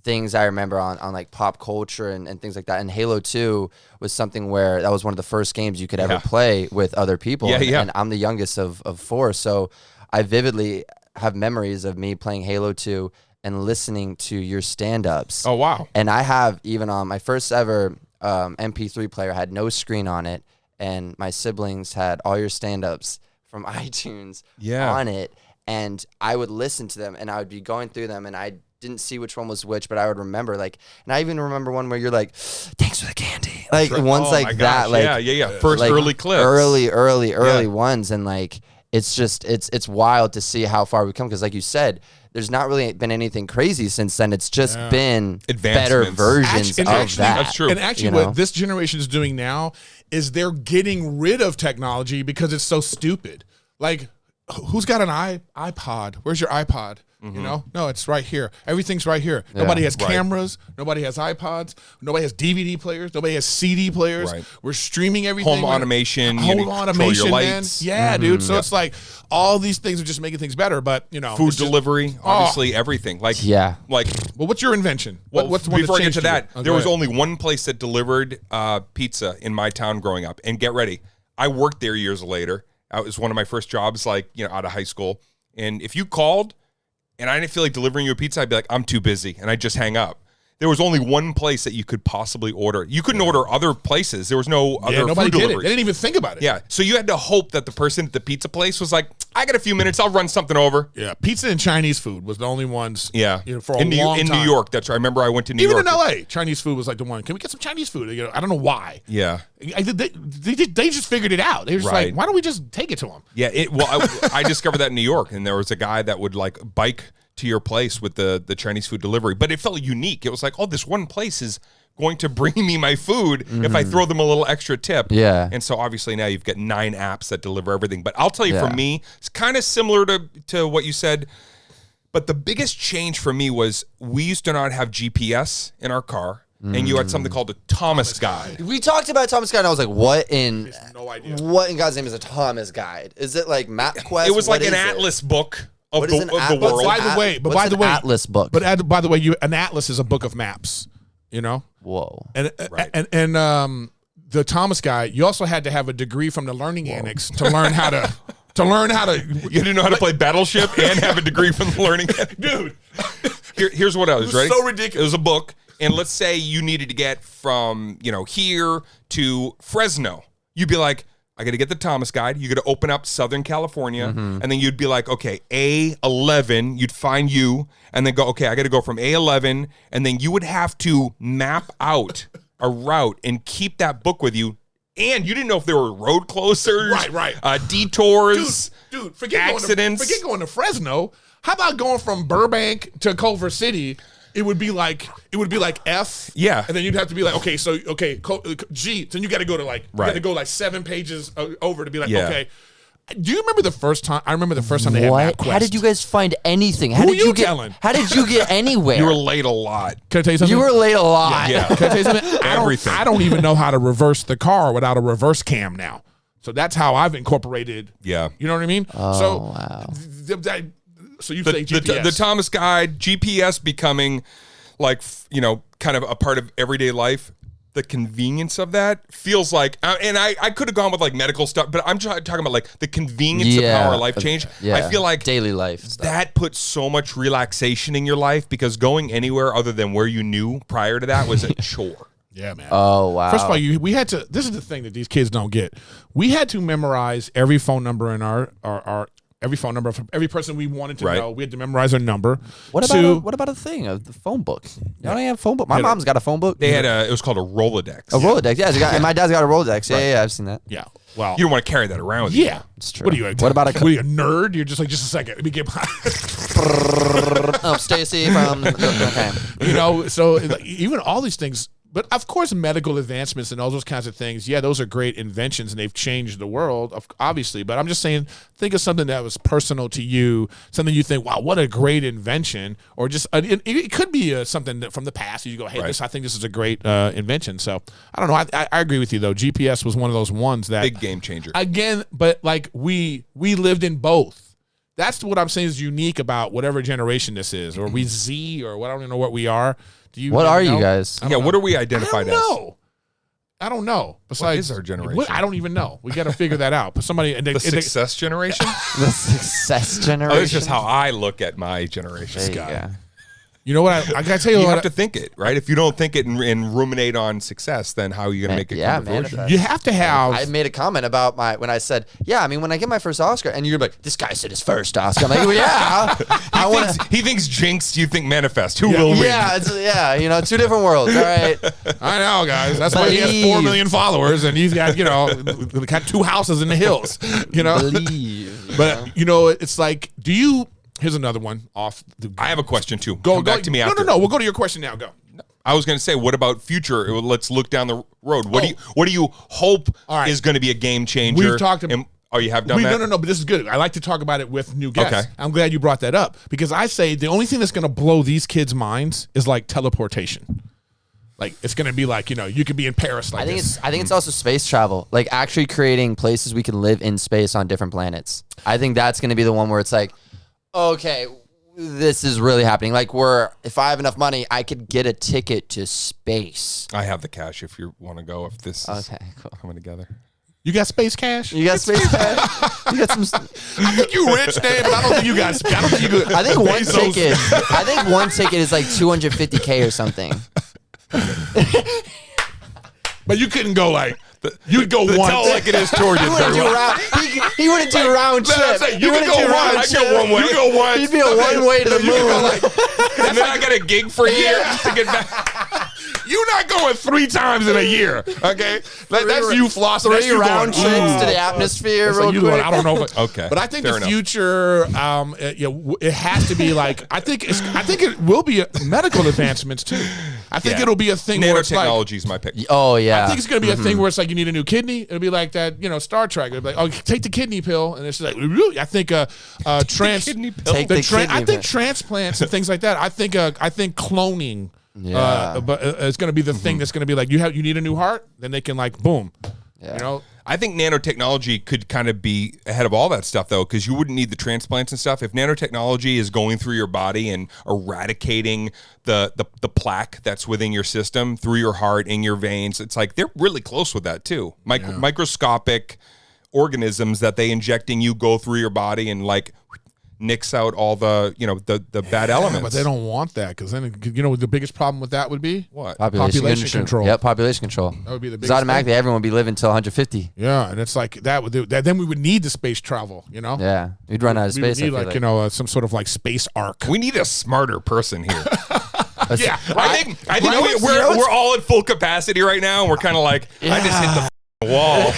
S1: things I remember on like pop culture and things like that. And Halo 2 was something where that was one of the first games you could ever play with other people. And I'm the youngest of 4. So I vividly have memories of me playing Halo 2 and listening to your stand-ups.
S3: Oh, wow.
S1: And I have even on my first ever MP3 player had no screen on it. And my siblings had all your stand-ups from iTunes on it. And I would listen to them and I would be going through them and I didn't see which one was which, but I would remember like, and I even remember one where you're like, "Thanks for the candy," like ones like that, like
S3: first
S1: like
S3: early clips,
S1: early ones, and like it's just it's wild to see how far we've come, because like you said, there's not really been anything crazy since then. It's just been better versions of that.
S3: That's true.
S2: And actually, what this generation is doing now is they're getting rid of technology because it's so stupid. Like, who's got an iPod? Where's your iPod? No, it's right here. Everything's right here. Nobody has cameras. Nobody has iPods. Nobody has DVD players. Nobody has CD players.
S3: Right.
S2: We're streaming everything.
S3: Home automation.
S2: Home automation,
S3: your
S2: man.
S3: lights.
S2: Yeah, dude. So it's like all these things are just making things better. But
S3: food delivery, obviously everything. Like well,
S2: what's your invention? What's the one
S3: before I get to that?
S2: Oh,
S3: there was only one place that delivered pizza in my town growing up. And get ready, I worked there years later. It was one of my first jobs, like out of high school. And if you called and I didn't feel like delivering you a pizza, I'd be like, "I'm too busy," and I'd just hang up. There was only one place that you could possibly order. You couldn't order other places. There was no other
S2: nobody
S3: food
S2: did
S3: deliveries.
S2: They didn't even think about it.
S3: Yeah, so you had to hope that the person at the pizza place was like, "I got a few minutes. I'll run something over."
S2: Yeah, pizza and Chinese food was the only ones.
S3: Yeah,
S2: for a long time.
S3: In New York, that's right. I remember I went to New York.
S2: Even in LA, Chinese food was like the one. Can we get some Chinese food? I don't know why.
S3: Yeah,
S2: they just figured it out. They were just like, why don't we just take it to them?
S3: Yeah, I discovered that in New York, and there was a guy that would like bike to your place with the Chinese food delivery, but it felt unique. It was like, oh, this one place is going to bring me my food if I throw them a little extra tip.
S1: Yeah.
S3: And so obviously now you've got 9 apps that deliver everything. But I'll tell you,
S1: Yeah.
S3: for me, it's kind of similar to what you said. But the biggest change for me was we used to not have GPS in our car. And you had something called a Thomas guide.
S1: We talked about Thomas Guide, and I was like, what in
S2: No idea.
S1: what in God's name is a Thomas Guide? Is it like MapQuest?
S3: It was like
S1: What
S3: an
S1: is it?
S3: atlas book of
S1: What
S3: the,
S1: is an
S3: of the
S1: atlas?
S3: world.
S2: By the way,
S1: What's an atlas book?
S2: By the way, an atlas is a book of maps. You know,
S1: Whoa.
S2: and
S3: Right.
S2: and the Thomas Guide. You also had to have a degree from the Learning Annex to learn how to. To learn how to,
S3: You didn't know how to play Battleship and have a degree from the learning.
S2: dude.
S3: Here's what I was, ready?
S2: so ridiculous.
S3: It was a book, and let's say you needed to get from, here to Fresno. You'd be like, I got to get the Thomas Guide. You got to open up Southern California, and then you'd be like, okay, A11, you'd find you, and then go, okay, I got to go from A11, and then you would have to map out a route and keep that book with you. And you didn't know if there were road closers,
S2: Right.
S3: Detours,
S2: Dude, forget
S3: accidents.
S2: forget going to Fresno. How about going from Burbank to Culver City? It would be like F.
S3: Yeah.
S2: And then you'd have to be like, okay, G. Then you got to go to you got to
S3: Right.
S2: go like 7 pages over to be like,
S3: Yeah.
S2: okay. Do you remember the first time? I remember the first time they had
S1: What?
S2: MapQuest.
S1: How did you guys find anything? How
S2: Who
S1: did
S2: you
S1: get?
S2: telling?
S1: How did you get anywhere?
S3: You were late a lot.
S2: Can I tell you something?
S1: You were late a lot.
S3: Yeah.
S2: Can I tell you something?
S3: Everything.
S2: I don't even know how to reverse the car without a reverse cam now. So that's how I've incorporated.
S3: Yeah.
S2: You know what I mean?
S1: Oh, wow.
S2: So you
S3: The,
S2: say
S3: the,
S2: GPS.
S3: the Thomas Guide, GPS becoming like, kind of a part of everyday life. The convenience of that feels like, and I could have gone with like medical stuff, but I'm talking about like the convenience of how our life changed.
S1: Yeah.
S3: I feel like
S1: daily life stuff.
S3: that puts so much relaxation in your life because going anywhere other than where you knew prior to that was a chore.
S2: Yeah, man.
S1: Oh, wow.
S2: First of all, we had to. This is the thing that these kids don't get. We had to memorize every phone number in our every phone number from every person we wanted to
S3: Right.
S2: know. We had to memorize their number.
S1: What about a thing of the phone book? You don't have a phone book. My mom's got a phone book.
S3: They had it was called a Rolodex.
S1: a Rolodex. Yeah, and my dad's got a Rolodex. Yeah, I've seen that.
S2: Yeah. Well.
S3: You don't want to carry that around with you.
S2: Yeah.
S1: It's true.
S2: What are you?
S1: What about
S2: What are you, a nerd? You're just like, just a second. Let me get my.
S1: Oh, Stacy from. Okay.
S2: So like, even all these things. But of course, medical advancements and all those kinds of things, yeah, those are great inventions and they've changed the world, obviously. But I'm just saying, think of something that was personal to you, something you think, wow, what a great invention, or just it could be something that from the past. You go, hey,
S3: Right.
S2: I think this is a great invention. So I don't know. I agree with you though. GPS was one of those ones that
S3: Big game changer.
S2: again, but like we lived in both. That's what I'm saying is unique about whatever generation this is, or we Z, or what I don't even know what we are. Do you?
S1: What are
S2: know?
S1: you guys?
S3: Yeah, what are we identified as?
S2: I don't know. Besides,
S3: is our generation?
S2: I don't even know. We got to figure that out. But somebody,
S3: The success generation?
S1: The success generation.
S3: Oh, that's just how I look at my generation.
S1: There you go.
S2: you know what? I got to tell you,
S3: You
S2: what
S3: have to think it, right? If you don't think it and ruminate on success, then how are you going to make it come to fruition?
S1: manifest.
S2: you have to have.
S1: I made a comment about when I said, yeah, I mean, when I get my first Oscar, and you're like, this guy said his first Oscar. I'm like, well, yeah. I want to.
S3: He thinks jinx, you think manifest. Who will win?
S1: Yeah, two different worlds. All right.
S2: I know, guys. That's why he has 4
S1: Believe.
S2: million followers, and he's got got 2 houses in the hills.
S1: Believe.
S2: But it's like, do you? Here's another one off.
S3: I have a question too.
S2: Go
S3: Come back to me
S2: no,
S3: after.
S2: No. We'll go to your question now. Go.
S3: I was going to say, what about future? Let's look down the road. What do you hope
S2: All right.
S3: is going to be a game changer?
S2: We've talked about.
S3: You have done that?
S2: No, but this is good. I like to talk about it with new guests.
S3: Okay.
S2: I'm glad you brought that up because I say the only thing that's going to blow these kids' minds is like teleportation. Like it's going to be like, you could be in Paris like this.
S1: I think it's also space travel, like actually creating places we can live in space on different planets. I think that's going to be the one where it's like, okay, this is really happening. Like if I have enough money, I could get a ticket to space.
S3: I have the cash if you want to go. If this is
S1: Okay, cool.
S3: coming together.
S2: You got space cash?
S1: You got space cash? You got some.
S2: I think you rich, Dan, but I don't think you got. I don't think you good.
S1: I think one
S2: Bezos.
S1: ticket. I think one ticket is like $250K or something.
S2: But you couldn't go like. You'd go
S3: Tell
S2: once.
S3: like it is toward you.
S1: He wouldn't do round. He wouldn't do round
S2: No, I'm
S1: trip.
S2: saying,
S1: He
S2: you can
S1: wouldn't
S2: go
S1: do round
S2: once.
S1: trip.
S3: I go one way.
S2: You go once.
S1: He'd be a one way to the
S2: You can go
S1: moon.
S2: like,
S3: And then I got a gig for a year to get back.
S2: you're not going 3 times in a year, okay? That's you flossing. That's
S1: 3
S2: you
S1: round
S2: going,
S1: trips to
S2: ooh.
S1: the atmosphere
S2: That's
S1: real
S2: like you
S1: quick.
S2: going, I don't know. If
S3: Okay,
S2: but I think
S3: fair
S2: the
S3: enough.
S2: future, it has to be like. I think it will be medical advancements too. I think it'll be a thing where it's like,
S3: nanotechnology is my pick.
S1: Oh yeah.
S2: I think it's going to be a thing where it's like you need a new kidney. It'll be like that, Star Trek. It'll be like, oh, take the kidney pill, and it's like, I think
S3: Kidney pill.
S1: Take the kidney
S2: I
S1: pill.
S2: think transplants and things like that. I think cloning.
S1: Yeah.
S2: But it's going to be the thing that's going to be like you need a new heart, then they can like boom.
S1: Yeah.
S3: I think nanotechnology could kind of be ahead of all that stuff, though, because you wouldn't need the transplants and stuff. If nanotechnology is going through your body and eradicating the plaque that's within your system, through your heart, in your veins, it's like they're really close with that, too. Microscopic organisms that they inject in you go through your body and, like, nix out all the the bad elements.
S2: But they don't want that because then the biggest problem with that would be
S3: What?
S2: Population control.
S1: Yep, population control.
S2: That would be the
S1: Because
S2: biggest
S1: automatically everyone would be living till 150.
S2: Yeah, and it's like that would then we would need the space travel.
S1: Yeah, we'd run out of
S2: We would
S1: space.
S2: need
S1: I feel like.
S2: some sort of like space arc.
S3: We need a smarter person here.
S2: Yeah,
S3: I think we're all at full capacity right now, and we're kind of like, I just hit the wall.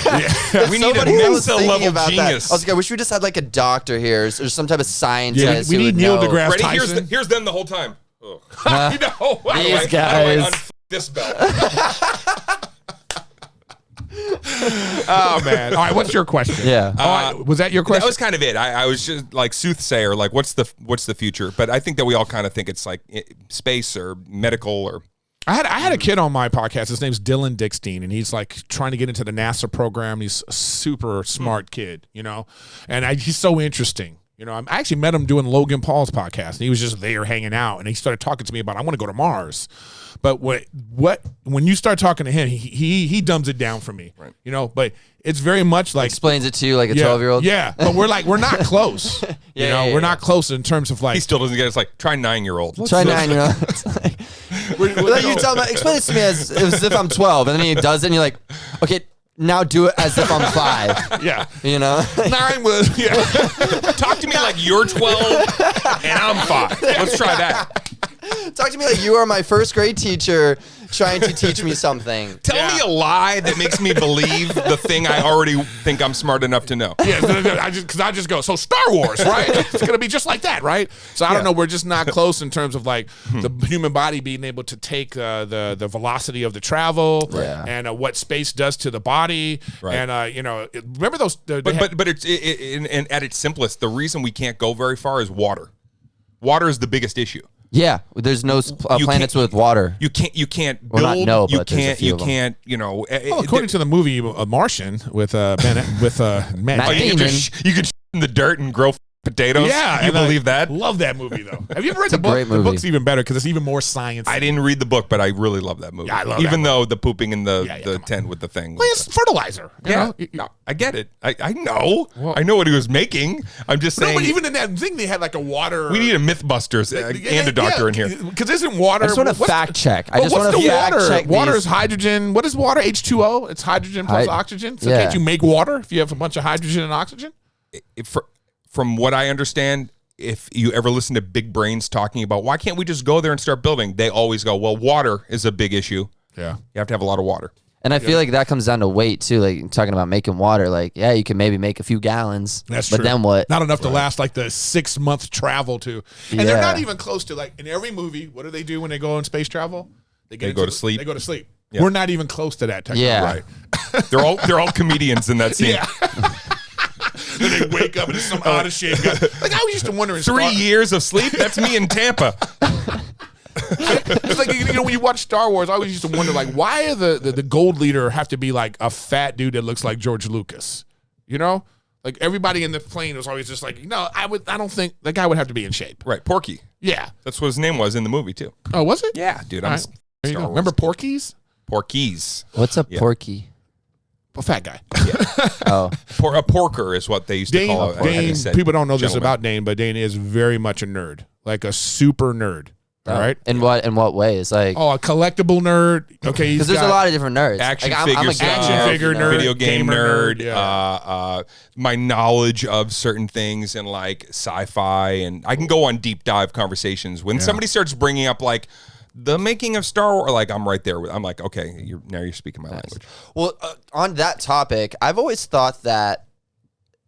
S3: We need a
S1: Somebody was
S3: Mensa
S1: thinking
S3: level
S1: about
S3: genius.
S1: that. I was like, I wish we just had like a doctor here or some type of scientist.
S2: we
S1: who
S2: need
S1: would
S2: Neil
S1: know.
S2: deGrasse
S3: Ready?
S2: Tyson.
S3: Here's them the whole time. Ugh.
S1: These
S3: How do I
S1: guys.
S3: unf this belt?
S2: Oh man! All right, what's your question?
S1: Yeah.
S2: Was that your question?
S3: That was kind of it. I was just like soothsayer, like what's the future? But I think that we all kind of think it's like space or medical or.
S2: I had a kid on my podcast. His name's Dylan Dickstein, and he's like trying to get into the NASA program. He's a super smart kid, and he's so interesting. I actually met him doing Logan Paul's podcast, and he was just there hanging out, and he started talking to me about I want to go to Mars. But when you start talking to him, he dumbs it down for me,
S3: right.
S2: But it's very much like
S1: Explains it to you like a 12-year-old.
S2: Yeah, but we're not close. We're not close in terms of like
S3: He still doesn't get it. It's like, try 9-year-old.
S1: Try 9-year-old. You tell me, explain this to me as if I'm 12, and then he does it, and you're like, okay, now do it as if I'm 5.
S2: Yeah. 9 was
S3: Talk to me like you're 12 and I'm 5. Let's try that.
S1: Talk to me like you are my first grade teacher trying to teach me something.
S3: Tell me a lie that makes me believe the thing I already think I'm smart enough to know.
S2: Yeah, I just go, so Star Wars, right? It's going to be just like that, right? So I don't know. We're just not close in terms of like the human body being able to take the velocity of the travel and what space does to the body.
S3: Right.
S2: And, remember those.
S3: But it's at its simplest, the reason we can't go very far is water. Water is the biggest issue.
S1: Yeah, there's no planets with water.
S3: You can't build.
S1: Well, not no,
S3: you
S1: but there's a few
S3: you
S1: of them.
S3: can't.
S2: Well, according to the movie Martian with Matt
S1: Matt
S2: Damon.
S1: Damon.
S3: You could in the dirt and grow potatoes.
S2: Yeah,
S3: you
S2: and
S3: believe that?
S2: Love that movie though. Have you ever read
S1: It's
S2: the
S1: a
S2: book?
S1: great
S2: The
S1: movie.
S2: book's even better because it's even more science.
S3: I didn't read the book, but I really love that movie.
S2: Yeah, I love
S3: even
S2: that
S3: though the pooping in the
S2: come on.
S3: tent with the thing.
S2: Well, it's fertilizer. You know?
S3: No, I get it. I know.
S2: Well-
S3: I know what he was making. I'm just
S2: No,
S3: saying.
S2: but even in that thing, they had like a water.
S3: we need a Mythbusters and a doctor in here.
S2: Because isn't water?
S1: I just want to
S2: what's-
S1: fact check. I
S2: But
S1: just
S2: what's
S1: want to
S2: the
S1: fact
S2: water?
S1: check.
S2: Water
S1: these.
S2: is hydrogen. What is water? H2O. It's hydrogen plus oxygen. So
S1: yeah.
S2: can't you make water if you have a bunch of hydrogen and oxygen?
S3: From what I understand, if you ever listen to big brains talking about why can't we just go there and start building, they always go, well, water is a big issue.
S2: Yeah.
S3: You have to have a lot of water.
S1: And I feel like that comes down to weight too. Like talking about making water, like yeah, you can maybe make a few gallons.
S2: That's
S1: but
S2: true.
S1: then what?
S2: Not enough to last like the 6-month travel to. And they're
S1: Yeah.
S2: not even close to like in every movie. What do they do when they go on space travel?
S3: They go to sleep.
S2: They go to sleep.
S3: Yeah.
S2: We're not even close to that technology.
S1: Yeah.
S2: Right.
S3: They're all comedians in that scene.
S2: Yeah. Then they wake up and it's some out of shape guy. Like I was used to wonder in
S3: 3 years of sleep. That's me in Tampa.
S2: It's like when you watch Star Wars, I always used to wonder like why are the gold leader have to be like a fat dude that looks like George Lucas? Like everybody in the plane was always just like, no, I don't think the guy would have to be in shape.
S3: Right, Porky.
S2: Yeah.
S3: That's what his name was in the movie too.
S2: Oh, was it?
S3: Yeah, dude.
S2: All
S3: I'm
S2: right. There you
S3: Star
S2: go.
S3: Wars.
S2: Remember Porky's?
S3: Porkies.
S1: What's a
S3: Yeah.
S1: porky?
S2: A fat guy.
S1: Oh,
S3: A porker is what they used to call it.
S2: Dane, people don't know this
S3: gentleman.
S2: about Dane, but Dane is very much a nerd, like a super nerd. All right.
S1: In what ways? Like,
S2: Oh, a collectible nerd. Okay,
S1: because there's a lot of different nerds.
S3: Action
S1: like,
S3: figure
S1: I'm a
S3: stuff,
S2: action figure nerd,
S3: video game
S2: gamer
S3: nerd,
S2: nerd, yeah.
S3: my knowledge of certain things and like sci-fi, and I can go on deep dive conversations. When somebody starts bringing up like the making of Star Wars, like I'm right there. I'm like, okay, now you're speaking my language.
S1: Well, on that topic, I've always thought that,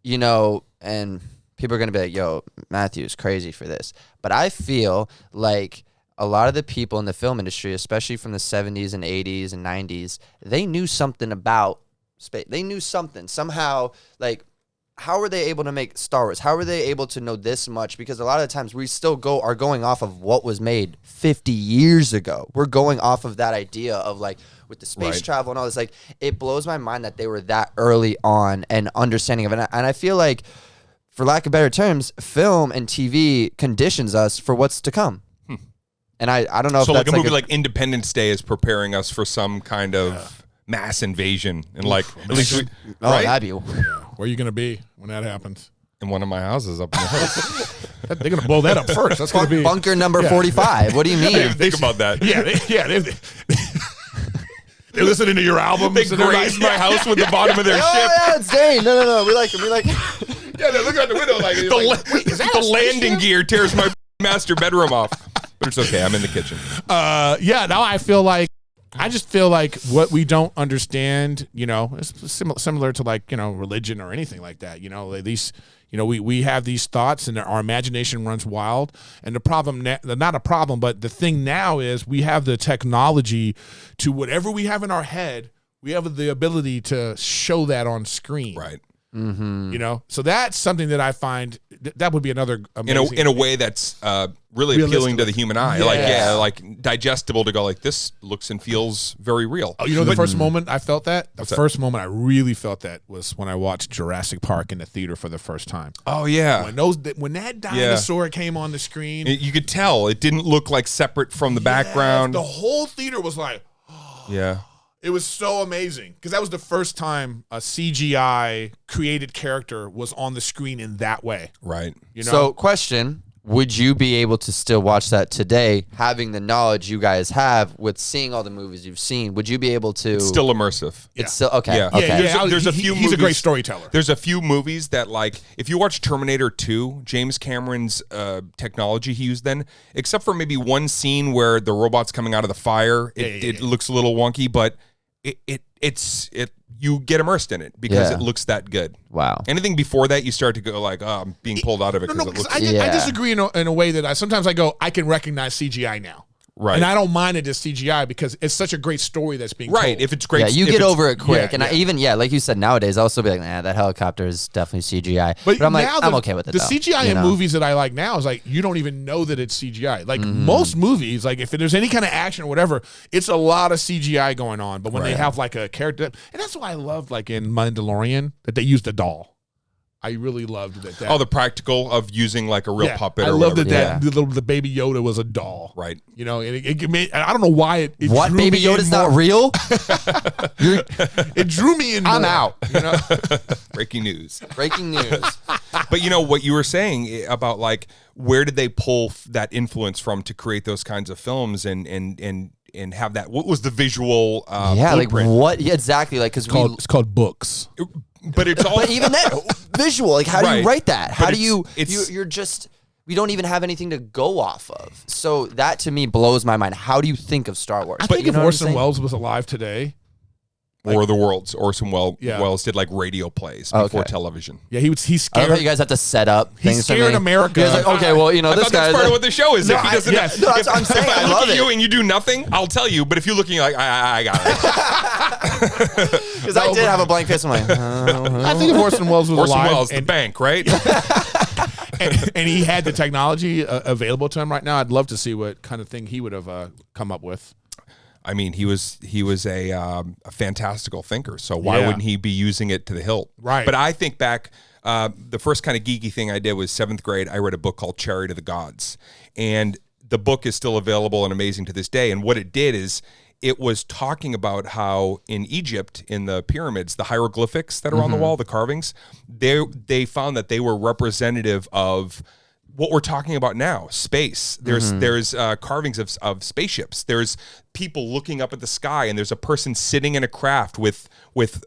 S1: and people are going to be like, yo, Matthew's crazy for this. But I feel like a lot of the people in the film industry, especially from the 70s and 80s and 90s, they knew something about space. They knew something somehow. Like, how were they able to make Star Wars? How were they able to know this much? Because a lot of the times we still are going off of what was made 50 years ago. We're going off of that idea of like with the space travel and all this. Like, it blows my mind that they were that early on and understanding of it. And I feel like, for lack of better terms, film and TV conditions us for what's to come. And I don't know if
S3: so
S1: that's
S3: like a movie like Independence Day is preparing us for some kind of mass invasion, and like at least we, right?
S1: that'd be
S2: Where are you going to be when that happens?
S3: in one of my houses up in the hills.
S2: They're going to blow that up first. That's going to be
S1: bunker number 45. What do you
S3: I didn't
S1: mean?
S3: even think about that.
S2: They're listening to your albums.
S3: They grazed my house with the bottom of their ship.
S1: Yeah, it's Dane. No. We like him.
S3: Yeah, they're looking out the window like, the landing gear tears my master bedroom off. But it's okay. I'm in the kitchen.
S2: Now I just feel like what we don't understand, it's similar to like, religion or anything like that. These, we have these thoughts and our imagination runs wild. And the problem, not a problem, but the thing now is we have the technology to whatever we have in our head, we have the ability to show that on screen.
S3: Right.
S2: Mm-hmm. So that's something that I find that would be another amazing
S3: in a way that's really appealing to the human eye.
S2: Yeah.
S3: Like digestible to go like, this looks and feels very real.
S2: Oh, the first moment I felt that? The first moment I really felt that was when I watched Jurassic Park in the theater for the first time.
S3: Oh yeah.
S2: When that dinosaur came on the screen,
S3: you could tell it didn't look like separate from the background.
S2: The whole theater was like,
S3: yeah.
S2: It was so amazing because that was the first time a CGI created character was on the screen in that way.
S3: Right.
S1: So, question: would you be able to still watch that today, having the knowledge you guys have with seeing all the movies you've seen? Would you be able to?
S3: It's still immersive.
S1: It's still okay.
S3: Yeah.
S1: Okay.
S3: There's a few.
S2: He's a great storyteller.
S3: There's a few movies that, like, if you watch Terminator 2, James Cameron's technology he used then, except for maybe one scene where the robot's coming out of the fire, it looks a little wonky, but it's you get immersed in it because it looks that good.
S1: Wow.
S3: Anything before that, you start to go like, oh, I'm being pulled out of it because it looks.
S2: I disagree in a way that sometimes I go, I can recognize CGI now.
S3: Right.
S2: And I don't mind it as CGI because it's such a great story that's being told.
S3: If it's great.
S1: Yeah, you get over it quick. And
S2: yeah.
S1: I even, like you said, nowadays, I'll still be like, that helicopter is definitely CGI. But I'm like, I'm okay with it,
S2: The
S1: though,
S2: CGI in movies that I like now is like, you don't even know that it's CGI. Like most movies, like if there's any kind of action or whatever, it's a lot of CGI going on. But when they have like a character, and that's why I loved like in Mandalorian that they used a doll. I really loved that.
S3: Oh, the practical of using like a real puppet.
S2: I
S3: or
S2: loved
S3: whatever.
S2: that the baby Yoda was a doll.
S3: Right.
S2: And it made, I don't know why it
S1: what,
S2: drew
S1: baby
S2: me
S1: Yoda's
S2: in more.
S1: not real?
S2: It drew me in.
S1: I'm
S2: more,
S1: out.
S3: Breaking news.
S1: Breaking news.
S3: But what you were saying about like, where did they pull that influence from to create those kinds of films and have that? What was the visual
S1: like
S3: blueprint?
S1: what? Yeah, exactly. Like, because
S2: It's called books.
S3: But it's all.
S1: But even that visual, like, how do you write that? How
S3: But
S1: do you?
S3: it's-
S1: You're just. We don't even have anything to go off of. So that to me blows my mind. How do you think of Star Wars?
S2: I think
S1: you
S2: if
S1: know what I'm
S2: Orson
S1: saying?
S2: Welles was alive today,
S3: War of the Worlds. Orson
S2: Yeah.
S3: Welles did like radio plays before
S1: Okay.
S3: television.
S2: yeah, he's
S1: I love
S2: scared.
S1: how you guys have to set up
S2: He's
S1: things for
S2: scared
S1: me.
S2: America.
S1: You guys are like, okay, well,
S3: I
S1: this
S3: thought that's
S1: guy.
S3: part of what the show is.
S1: No,
S3: if he doesn't,
S2: yes.
S1: No, that's what I'm saying.
S3: If I
S1: I
S3: look
S1: love
S3: at you
S1: it.
S3: and you do nothing, I'll tell you. But if you're looking like I got it.
S1: Because I did have a blank face. I'm like,
S2: I think if Orson Welles was
S3: Orson
S2: alive
S3: Welles, the bank, right?
S2: and he had the technology available to him right now, I'd love to see what kind of thing he would have come up with.
S3: I mean, he was a fantastical thinker. So why
S2: Yeah.
S3: wouldn't he be using it to the hilt?
S2: Right.
S3: But I think back, the first kind of geeky thing I did was 7th grade. I read a book called Chariot of the Gods, and the book is still available and amazing to this day. And what it did is it was talking about how in Egypt, in the pyramids, the hieroglyphics that are on the wall, the carvings, they found that they were representative of what we're talking about now, space. There's carvings of spaceships. There's people looking up at the sky, and there's a person sitting in a craft with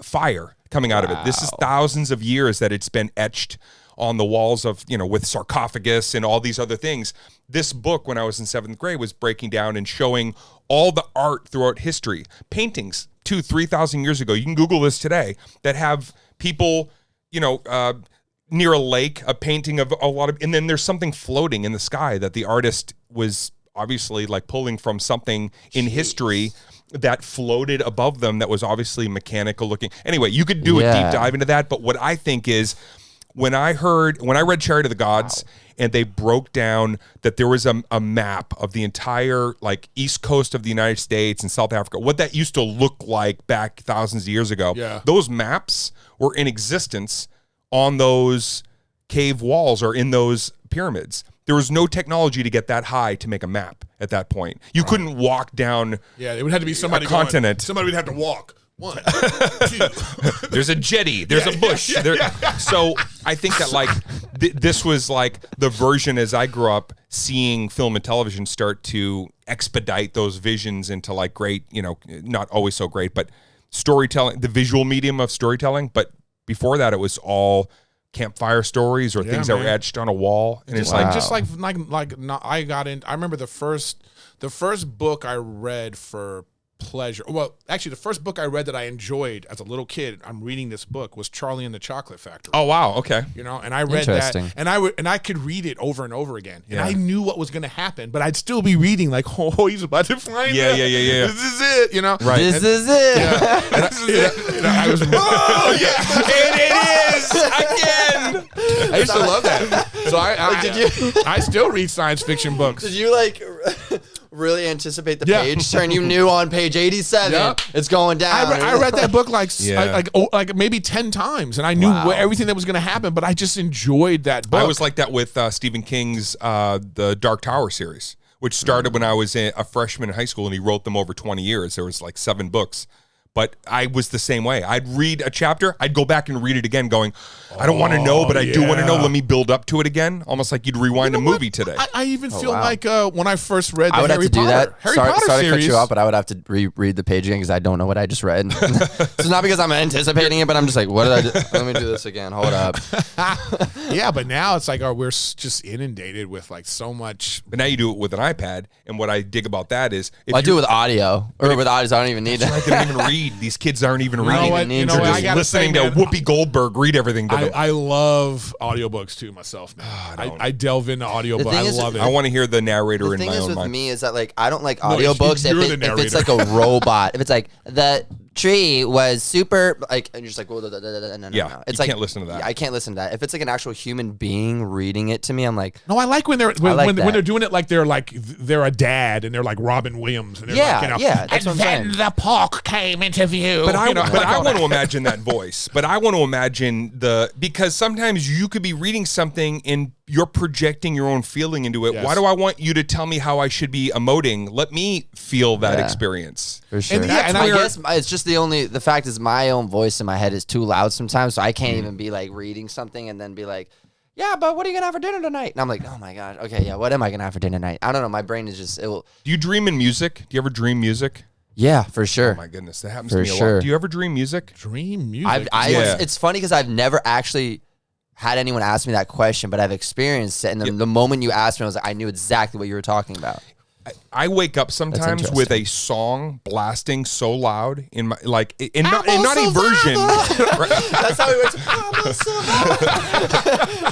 S3: fire coming out of it. This is thousands of years that it's been etched on the walls of, with sarcophagus and all these other things. This book, when I was in 7th grade, was breaking down and showing all the art throughout history. Paintings 2,000-3,000 years ago, you can Google this today, that have people, near a lake, a painting of a lot of, and then there's something floating in the sky that the artist was obviously like pulling from something in history that floated above them that was obviously mechanical looking. Anyway, you could do a deep dive into that, but what I think is when I read Chariot of the Gods and they broke down that there was a map of the entire like east coast of the United States and South Africa, what that used to look like back thousands of years ago, those maps were in existence on those cave walls or in those pyramids. There was no technology to get that high to make a map at that point. You couldn't walk down
S2: it would have to be somebody
S3: a continent.
S2: Somebody would have to walk. 1, 2.
S3: There's a jetty. There's a bush. So I think that like this was like the version as I grew up seeing film and television start to expedite those visions into like great, not always so great, but storytelling, the visual medium of storytelling. But before that, it was all campfire stories or things that were etched on a wall. And
S2: just I got in. I remember the first book I read for pleasure. Well, actually, the first book I read that I enjoyed as a little kid, I'm reading this book, was Charlie and the Chocolate Factory.
S3: Oh wow, okay.
S2: And I read that, and I could read it over and over again, and I knew what was going to happen, but I'd still be reading like, oh, he's about to find
S3: yeah.
S2: This is it,
S3: right?
S1: This is it.
S2: This is it. I was,
S3: oh yeah, and it is again.
S2: I used to love that. So I still read science fiction books.
S1: Did you like really anticipate the page turn? You knew on page 87 it's going down.
S2: I read that book like maybe 10 times, and I knew everything that was going to happen, but I just enjoyed that book.
S3: I was like that with Stephen King's the Dark Tower series, which started when I was a freshman in high school, and he wrote them over 20 years. There was like 7 books. But I was the same way. I'd read a chapter, I'd go back and read it again going, I don't want to know, but I do want to know. Let me build up to it again. Almost like you'd rewind a movie today.
S2: I even feel like when I first read the
S1: I would
S2: Harry
S1: have to do
S2: Potter,
S1: that. Sorry to cut you off, but I would have to reread the page again because I don't know what I just read. It's not because I'm anticipating it, but I'm just like, what did I do? Let me do this again. Hold up.
S2: Yeah, but now it's like we're just inundated with like so much.
S3: But now you do it with an iPad, and what I dig about that is
S1: I do it with audio. Or with audio, so I don't even need that.
S3: I don't even read. These kids aren't even reading.
S2: They're
S3: just listening to Whoopi Goldberg read everything to them.
S2: I love audiobooks too myself, man. I delve into audiobooks. I love it.
S3: I want to hear the narrator
S1: the
S3: in my
S1: thing
S3: own
S1: is with
S3: mind.
S1: me is that like I don't like audiobooks if it's like a robot. If it's like the tree was super like and you're just like no.
S3: It's like, can't listen to that.
S1: I can't listen to that. If it's like an actual human being reading it to me, I'm like
S2: no. I like when they're when they're doing it like they're a dad and they're like Robin Williams and they're
S1: that's what I'm saying.
S2: And the pork came into view.
S3: But I want to imagine that voice. But I want to imagine because sometimes you could be reading something and you're projecting your own feeling into it. Yes. Why do I want you to tell me how I should be emoting? Let me feel that experience.
S1: For sure. And I guess it's just the fact is my own voice in my head is too loud sometimes, so I can't even be like reading something and then be like, yeah, but what are you gonna have for dinner tonight? And I'm like, oh my god, okay, yeah, what am I gonna have for dinner tonight? I don't know. My brain is just Do
S3: you dream in music? Do you ever dream music?
S1: Yeah, for sure.
S3: Oh my goodness, that happens to me a lot. Do you ever dream music?
S2: Dream music?
S1: It's funny because I've never actually had anyone ask me that question, but I've experienced it. And the moment you asked me, I knew exactly what you were talking about.
S3: I wake up sometimes with a song blasting so loud in my not a version.
S1: That's how we went.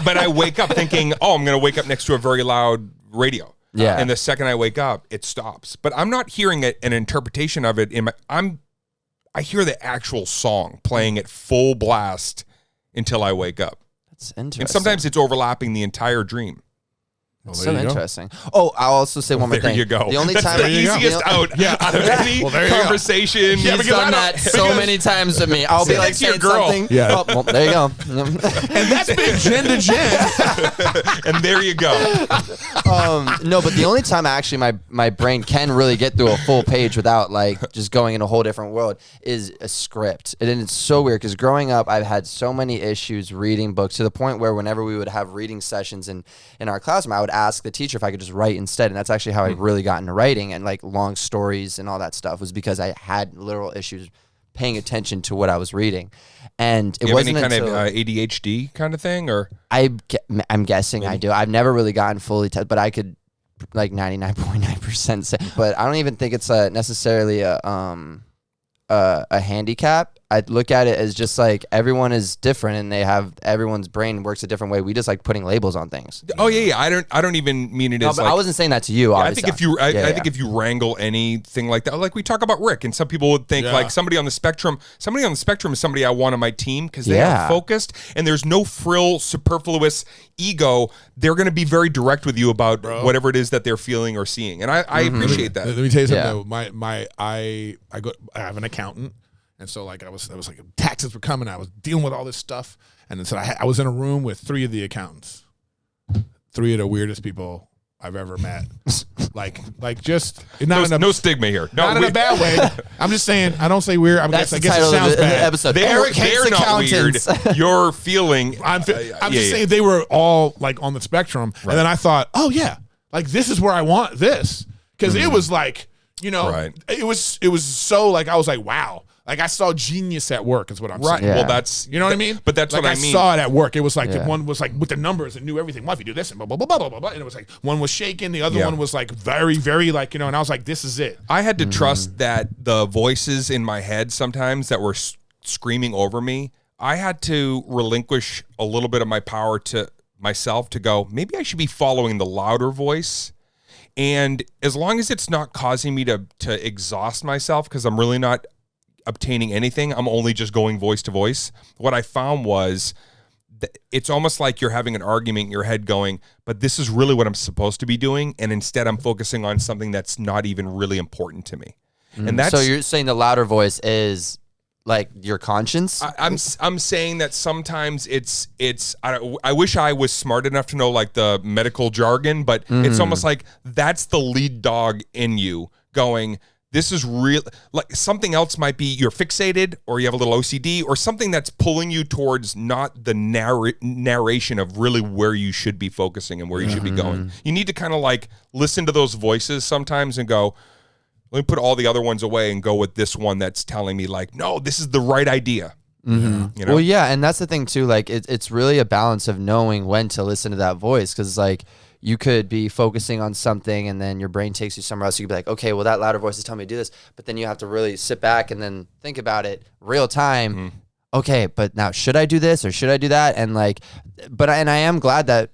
S3: But I wake up thinking, oh, I'm going to wake up next to a very loud radio.
S1: Yeah.
S3: And the second I wake up, it stops. But I'm not hearing an interpretation of it I hear the actual song playing at full blast until I wake up.
S1: That's interesting.
S3: And sometimes it's overlapping the entire dream.
S1: Well, so interesting. Oh, I'll also say one more thing.
S3: There you go.
S1: The only time
S3: the easiest out of any conversation.
S1: He's done that so many times with me. I'll be like saying something.
S2: Yeah.
S1: Oh, well, there you go.
S2: And that's been Jen to Jen.
S3: And there you go.
S1: No, but the only time actually my brain can really get through a full page without like just going in a whole different world is a script. And it's so weird because growing up, I've had so many issues reading books to the point where whenever we would have reading sessions in our classroom, I would ask the teacher if I could just write instead. And that's actually how I really got into writing and like long stories and all that stuff was because I had literal issues paying attention to what I was reading. And it wasn't
S3: any kind
S1: until
S3: of ADHD kind of thing, or
S1: I'm guessing I do. I've never really gotten fully tested, but I could like 99.9% say. But I don't even think it's necessarily a handicap. I look at it as just like everyone is different and everyone's brain works a different way. We just like putting labels on things.
S3: Oh yeah. I don't even mean it as
S1: But
S3: like,
S1: I wasn't saying that to you.
S3: I think
S1: Obviously.
S3: I think if you wrangle anything like that, like we talk about Rick, and some people would think like somebody on the spectrum is somebody I want on my team because they are focused and there's no frill, superfluous ego. They're going to be very direct with you about whatever it is that they're feeling or seeing, and I appreciate that.
S2: Let me tell you something. Though. I have an accountant, and so like I was like taxes were coming. I was dealing with all this stuff, and then so I was in a room with 3 of the accountants, 3 of the weirdest people I've ever met. like just
S3: no stigma here. No,
S2: not in a bad way. I'm just saying. I don't say weird. I guess it sounds bad.
S1: Episode.
S3: They're not weird. You're feeling.
S2: I'm just saying they were all like on the spectrum, and then I thought, oh yeah, like this is where I want this because it was like it was so like I was like wow. Like I saw genius at work is what I'm saying.
S1: Yeah.
S3: Well, that's
S2: what I mean.
S3: But that's
S2: like
S3: what I mean.
S2: I saw it at work. It was like the one was like with the numbers and knew everything. Well, if you do this and blah blah blah blah blah blah, and it was like one was shaking, the other one was like very very like and I was like, this is it.
S3: I had to trust that the voices in my head sometimes that were screaming over me. I had to relinquish a little bit of my power to myself to go. Maybe I should be following the louder voice. And as long as it's not causing me to exhaust myself, because I'm really not obtaining anything, I'm only just going voice to voice. What I found was that it's almost like you're having an argument in your head going, but this is really what I'm supposed to be doing. And instead I'm focusing on something that's not even really important to me. And that's,
S1: so you're saying the louder voice is like your conscience?
S3: I'm saying that sometimes it's I wish I was smart enough to know like the medical jargon, but it's almost like that's the lead dog in you going, this is real. Like something else might be you're fixated or you have a little OCD or something that's pulling you towards not the narration of really where you should be focusing and where you should be going. You need to kind of like listen to those voices sometimes and go, let me put all the other ones away and go with this one that's telling me like, no, this is the right idea. You know?
S1: Well, yeah, and that's the thing too. Like it's really a balance of knowing when to listen to that voice because like you could be focusing on something and then your brain takes you somewhere else. You could be like, okay, well that louder voice is telling me to do this, but then you have to really sit back and then think about it real time. Okay, but now should I do this or should I do that? And like, and I am glad that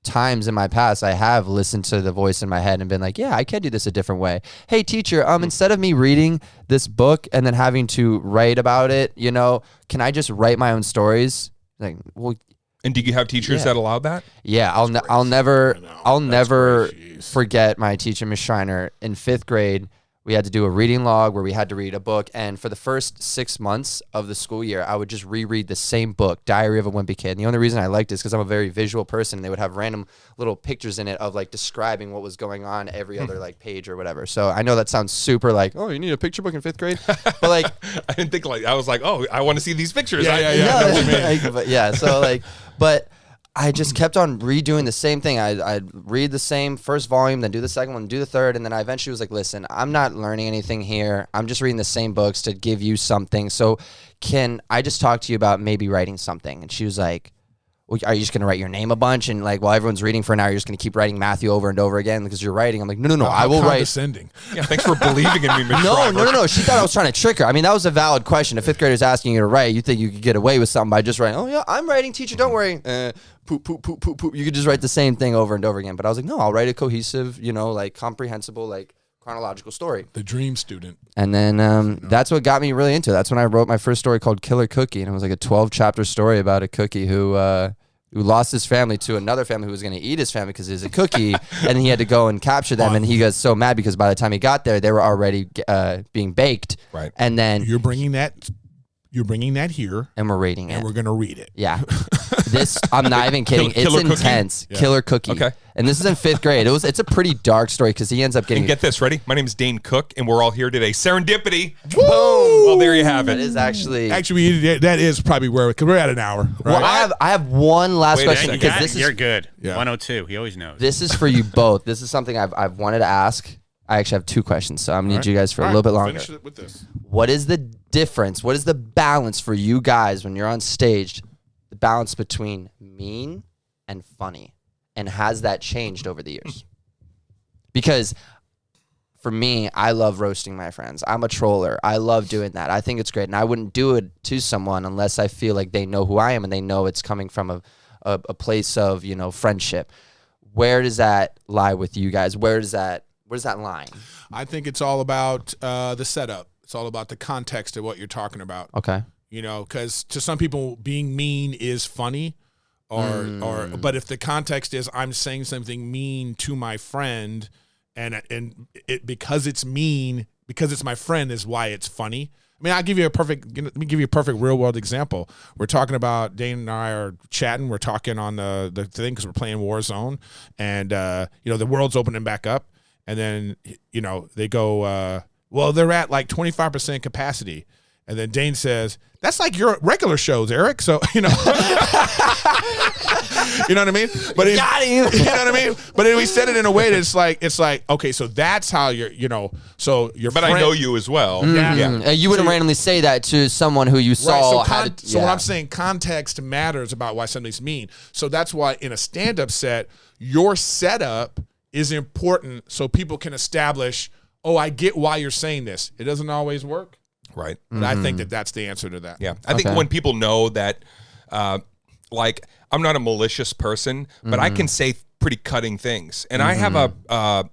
S1: times in my past I have listened to the voice in my head and been like, yeah, I can do this a different way. Hey teacher, instead of me reading this book and then having to write about it, can I just write my own stories? Like, well,
S3: and do you have teachers that allow that?
S1: Yeah, I'll never forget my teacher, Miss Schreiner, in 5th grade. We had to do a reading log where we had to read a book. And for the first 6 months of the school year, I would just reread the same book, Diary of a Wimpy Kid. And the only reason I liked it is because I'm a very visual person. And they would have random little pictures in it of like describing what was going on every other like page or whatever. So I know that sounds super like, oh, you need a picture book in 5th grade? But like,
S3: I didn't think like, I was like, oh, I want to see these pictures.
S1: But I just kept on redoing the same thing. I'd read the same first volume, then do the second one, do the third, and then I eventually was like, listen, I'm not learning anything here. I'm just reading the same books to give you something. So can I just talk to you about maybe writing something? And she was like, well, are you just going to write your name a bunch? And like while everyone's reading for an hour, you're just going to keep writing Matthew over and over again because you're writing. I'm like, no, I will write.
S3: Yeah, thanks for believing in me, Miss
S1: No. She thought I was trying to trick her. I mean, that was a valid question. A 5th grader's asking you to write. You think you could get away with something by just writing, oh yeah, I'm writing, teacher, don't worry. Poop. You could just write the same thing over and over again. But I was like, no, I'll write a cohesive, like comprehensible, like chronological story.
S2: The dream student.
S1: And then that's what got me really into it. That's when I wrote my first story called Killer Cookie. And it was like a 12-chapter story about a cookie who lost his family to another family who was going to eat his family because it was a cookie. And he had to go and capture them. And he got so mad because by the time he got there, they were already being baked.
S3: Right.
S1: And then
S2: You're bringing that here.
S1: And we're reading it.
S2: And we're going to read it.
S1: Yeah. I'm not even kidding. It's intense.
S3: Yeah.
S1: Killer Cookie.
S3: Okay.
S1: And this is in 5th grade. It's a pretty dark story because he ends up getting.
S3: And get this, ready? My name is Dane Cook, and we're all here today. Serendipity. Woo! Boom. Well, there you have it.
S1: That is actually.
S2: That is probably because we're at an hour. Right?
S1: Well, I have one last question because
S5: you're good. Yeah. 102. He always knows.
S1: This is for you both. This is something I've wanted to ask. I actually have 2 questions, so I'm gonna need you guys for a little bit longer.
S2: Finish it with this.
S1: What is the difference? What is the balance for you guys when you're on stage? The balance between mean and funny, and has that changed over the years? Because for me, I love roasting my friends. I'm a troller. I love doing that. I think it's great. And I wouldn't do it to someone unless I feel like they know who I am and they know it's coming from a place of, friendship. Where does that lie with you guys? Where's that line?
S2: I think it's all about the setup. It's all about the context of what you're talking about.
S1: Okay.
S2: Because to some people, being mean is funny, but if the context is I'm saying something mean to my friend, and it because it's mean, because it's my friend, is why it's funny. I mean, let me give you a perfect real world example. We're talking about, Dane and I are chatting. We're talking on the thing because we're playing Warzone, and the world's opening back up, and then they go, well, they're at like 25% capacity. And then Dane says, that's like your regular shows, Erik. So, you know what I mean? But
S1: got him.
S2: You know what I mean? But we said it in a way that it's like, okay, so that's how so your
S3: But
S2: friend,
S3: I know you as well.
S2: Mm-hmm.
S3: Yeah.
S1: You wouldn't randomly say that to someone who you saw.
S2: So what I'm saying, context matters about why something's mean. So that's why in a stand-up set, your setup is important so people can establish, oh, I get why you're saying this. It doesn't always work.
S3: Right.
S2: But I think that's the answer to that.
S3: Yeah. I think when people know that, like, I'm not a malicious person, but I can say pretty cutting things. And I have an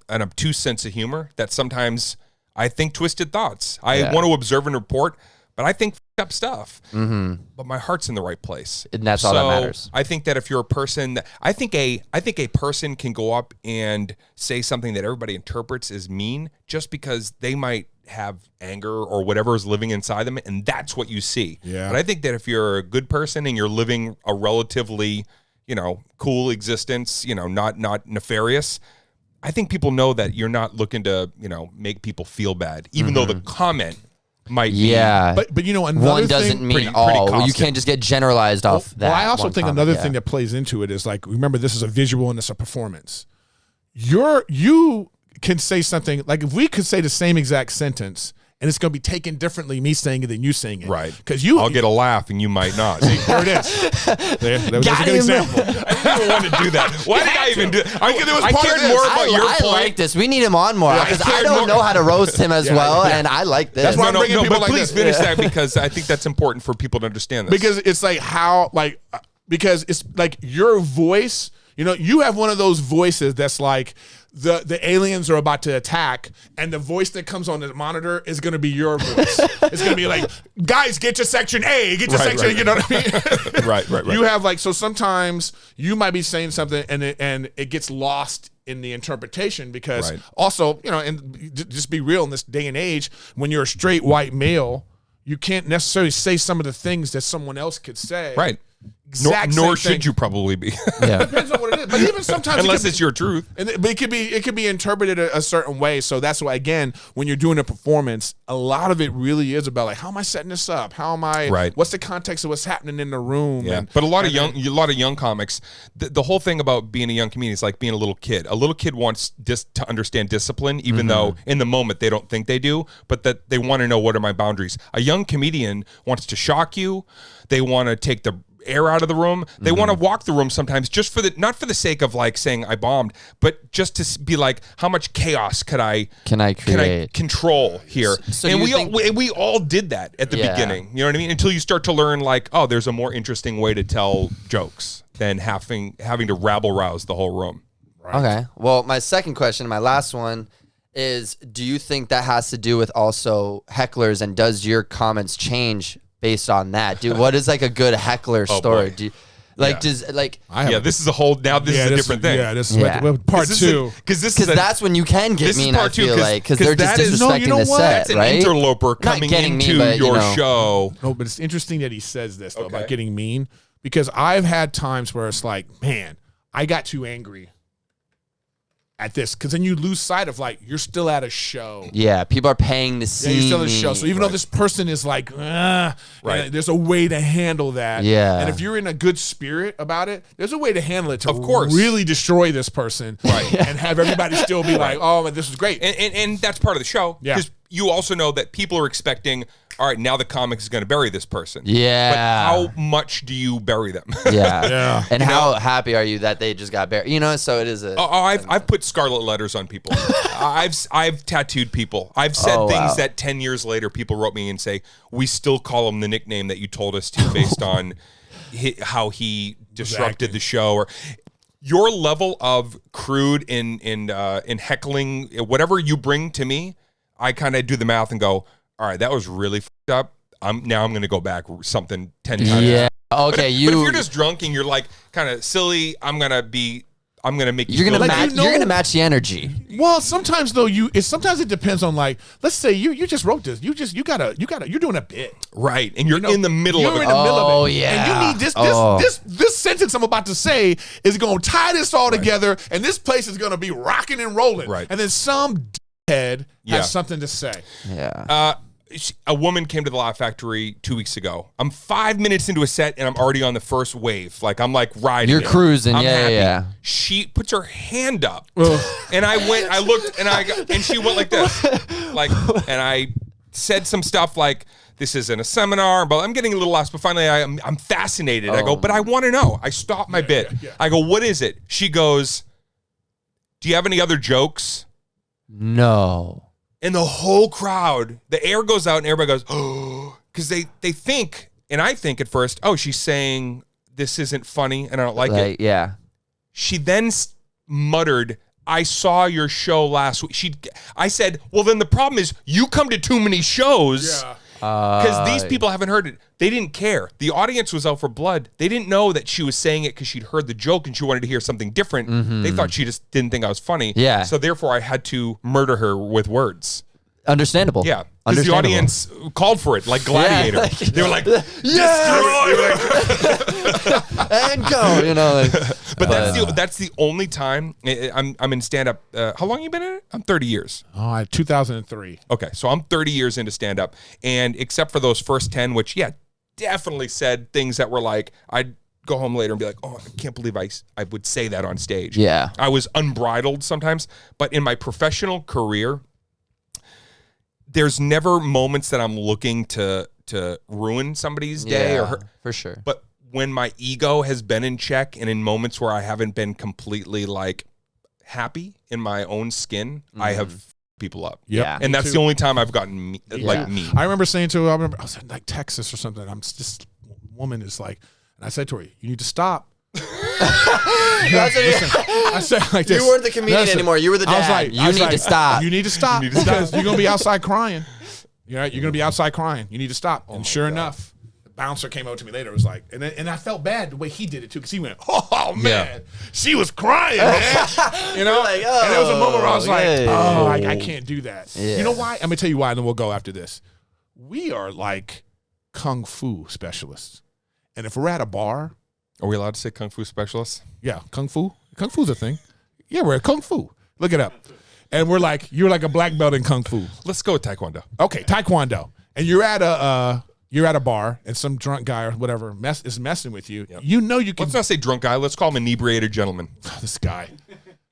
S3: obtuse sense of humor that sometimes I think twisted thoughts. I want to observe and report, but I think up stuff. But my heart's in the right place.
S1: And that's all that matters.
S3: I think that if you're a person I think a person can go up and say something that everybody interprets as mean just because they might have anger or whatever is living inside them, and that's what you see.
S2: Yeah.
S3: But I think that if you're a good person and you're living a relatively, cool existence, not nefarious, I think people know that you're not looking to, make people feel bad, even though the comment might be.
S2: But another
S1: one doesn't
S2: thing,
S1: mean all. You can't just get generalized off that.
S2: Well, I also think
S1: comment,
S2: another thing that plays into it is, like, remember, this is a visual and it's a performance. You can say something, like, if we could say the same exact sentence and it's going to be taken differently, me saying it than you saying it.
S3: Right.
S2: Because
S3: I'll get a laugh and you might not.
S2: See, there it is. There's a good example.
S3: I didn't even want to do that. Why did I even do it? I cared
S2: this.
S3: more about your
S1: I
S3: point.
S1: like this. We need him on more because I don't know how to roast him as well, and I like this.
S2: That's why I'm bringing people
S3: but
S2: like
S3: please
S2: this.
S3: finish that, because I think that's important for people to understand this.
S2: Because it's like because it's like your voice, you have one of those voices that's like, the aliens are about to attack, and the voice that comes on the monitor is going to be your voice. It's going to be like, guys, get to section A, get to section, you know what I mean?
S3: Right.
S2: You have so sometimes you might be saying something and it gets lost in the interpretation because also, and just be real, in this day and age, when you're a straight white male, you can't necessarily say some of the things that someone else could say.
S3: Right. Nor should you probably be.
S1: Yeah.
S2: Depends on what it is. But even sometimes
S3: unless it's your truth.
S2: But it could be interpreted a certain way. So that's why, again, when you're doing a performance, a lot of it really is about, like, how am I setting this up? How am I what's the context of what's happening in the room?
S3: Yeah. But a lot of young comics, the whole thing about being a young comedian is like being a little kid. A little kid wants to understand discipline, even though in the moment they don't think they do, but that they want to know, what are my boundaries? A young comedian wants to shock you. They want to take the air out of the room. They want to walk the room sometimes, just not for the sake of, like, saying I bombed, but just to be like, how much chaos can I control here?
S1: So
S3: and we all did that at the beginning. You know what I mean? Until you start to learn, like, oh, there's a more interesting way to tell jokes than having to rabble rouse the whole room.
S1: Right. Okay. Well, my second question, my last one, is, do you think that has to do with also hecklers, and does your comments change based on that? What is, like, a good heckler story? Do you, this is a whole, now this is a different thing.
S2: Yeah, this is part two.
S3: Because
S1: that's when you can get mean, I feel like, because they're just disrespecting the set,
S3: That's an
S1: right?
S3: interloper coming into your show.
S2: No, but it's interesting that he says this, though, about getting mean, because I've had times where it's like, man, I got too angry at this, because then you lose sight of, like, you're still at a show.
S1: Yeah, people are paying to see.
S2: You're still at a show. So even though this person is like, there's a way to handle that.
S1: Yeah.
S2: And if you're in a good spirit about it, there's a way to handle it to really destroy this person. Right. And have everybody still be like, oh, man, this is great.
S3: And that's part of the show.
S2: Yeah.
S3: Because you also know that people are expecting all right, now the comic is going to bury this person.
S1: Yeah.
S3: But how much do you bury them?
S1: Yeah. And how happy are you that they just got buried? You know, so it is a.
S3: I've put scarlet letters on people. I've tattooed people. I've said things that 10 years later people wrote me and say, we still call him the nickname that you told us to based on how he disrupted the show. Or your level of crude in heckling, whatever you bring to me, I kind of do the math and go, all right, that was really fucked up. Now I'm going to go back something 10 times.
S1: Yeah. Okay.
S3: But if you're just drunk and you're like kind of silly, I'm going to make you.
S1: You're gonna
S2: Like,
S1: you're gonna match the energy.
S2: Well, sometimes though sometimes it depends on, like, let's say you just wrote this. You're doing a bit.
S3: Right. And you're in the middle of it.
S2: You're in the middle of it.
S1: Oh, yeah.
S2: And you need this sentence I'm about to say is going to tie this all together, and this place is going to be rocking and rolling.
S3: Right.
S2: And then some head has something to say.
S1: Yeah.
S3: A woman came to the Laugh Factory 2 weeks ago. I'm 5 minutes into a set and I'm already on the first wave. Like, I'm like riding.
S1: You're cruising.
S3: I'm happy.
S1: Yeah.
S3: She puts her hand up and I looked and she went like this. Like, and I said some stuff like, this isn't a seminar, but I'm getting a little lost. But finally, I'm fascinated. I go, but I want to know. I stopped my bit. I go, what is it? She goes, do you have any other jokes?
S1: No.
S3: And the whole crowd, the air goes out and everybody goes, oh, because they think, and I think at first, oh, she's saying this isn't funny and I don't like it.
S1: Yeah.
S3: She then muttered, I saw your show last week. I said, well, then the problem is you come to too many shows because these people haven't heard it. They didn't care. The audience was out for blood. They didn't know that she was saying it because she'd heard the joke and she wanted to hear something different. Mm-hmm. They thought she just didn't think I was funny.
S1: Yeah.
S3: So therefore, I had to murder her with words.
S1: Understandable.
S3: Yeah. Because the audience called for it, like Gladiator.
S1: Yeah,
S3: they were like,
S1: yeah, and go, you know. Like,
S3: but that's the only time I'm in stand-up. How long you been in it? I'm 30 years.
S2: 2003.
S3: Okay, so I'm 30 years into stand-up. And except for those first 10, which, definitely said things that were like, I'd go home later and be like, oh, I can't believe I would say that on stage.
S1: Yeah.
S3: I was unbridled sometimes. But in my professional career, there's never moments that I'm looking to ruin somebody's day or
S1: for sure.
S3: But when my ego has been in check and in moments where I haven't been completely like happy in my own skin, I have people up.
S2: Yep.
S1: Yeah.
S3: And that's the only time I've gotten mean.
S2: I remember saying to her, I was in like Texas or something. This woman is like, and I said to her, you need to stop. I said like this.
S1: You weren't the comedian anymore. You were the dad.
S2: I was like,
S1: you need to stop.
S2: You need to stop because you're gonna be outside crying. You're gonna be outside crying. You need to stop. And sure enough, the bouncer came over to me later. It was like, and I felt bad the way he did it too, because he went, "Oh man, she was crying, man." You know,
S1: like,
S2: and there was a moment where I was like,
S1: yeah.
S2: "Oh, I can't do that."
S1: Yeah.
S2: You know why? I'm gonna tell you why, and then we'll go after this. We are like kung fu specialists, and if we're at a bar.
S3: Are we allowed to say kung fu specialists?
S2: Yeah, kung fu. Kung fu's a thing. Yeah, we're at kung fu. Look it up. And we're like, you're like a black belt in kung fu.
S3: Let's go with taekwondo.
S2: Okay, taekwondo. And you're at a bar, and some drunk guy or whatever is messing with you. Yep. You know you can.
S3: Let's not say drunk guy. Let's call him inebriated gentleman.
S2: This guy,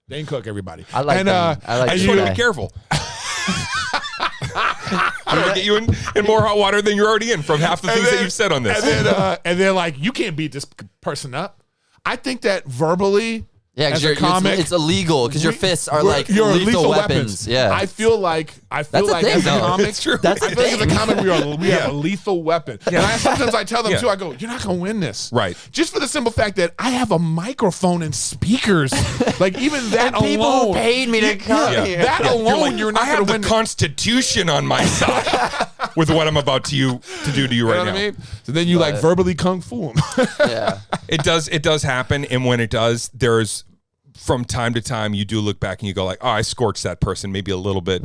S2: Dane Cook, everybody.
S1: I like that. I like.
S3: I just want to be careful. I'm gonna get you in more hot water than you're already in from half the things that you've said on this.
S2: And then like, you can't beat this person up. I think that verbally, as a comic,
S1: it's illegal because your fists are like
S2: your
S1: lethal weapons. Yeah,
S2: I feel like
S1: That's a thing,
S2: as a
S1: though.
S2: comic,
S3: It's true.
S1: That's
S2: I feel like as a comic we have a lethal weapon.
S3: Yeah.
S2: And sometimes I tell them
S3: Yeah.
S2: too. I go, "You're not gonna win this,
S3: Right.
S2: Just for the simple fact that I have a microphone and speakers. Like even that
S1: And people
S2: alone,
S1: paid me to come here.
S2: That alone, you're not
S3: I have
S2: gonna
S3: the
S2: win.
S3: Constitution on my side with what I'm about to do to you right
S2: You know
S3: now.
S2: what I mean? So then you like verbally kung fu him.
S1: Yeah.
S3: It does happen, and when it does, there's from time to time you do look back and you go like, oh, I scorched that person maybe a little bit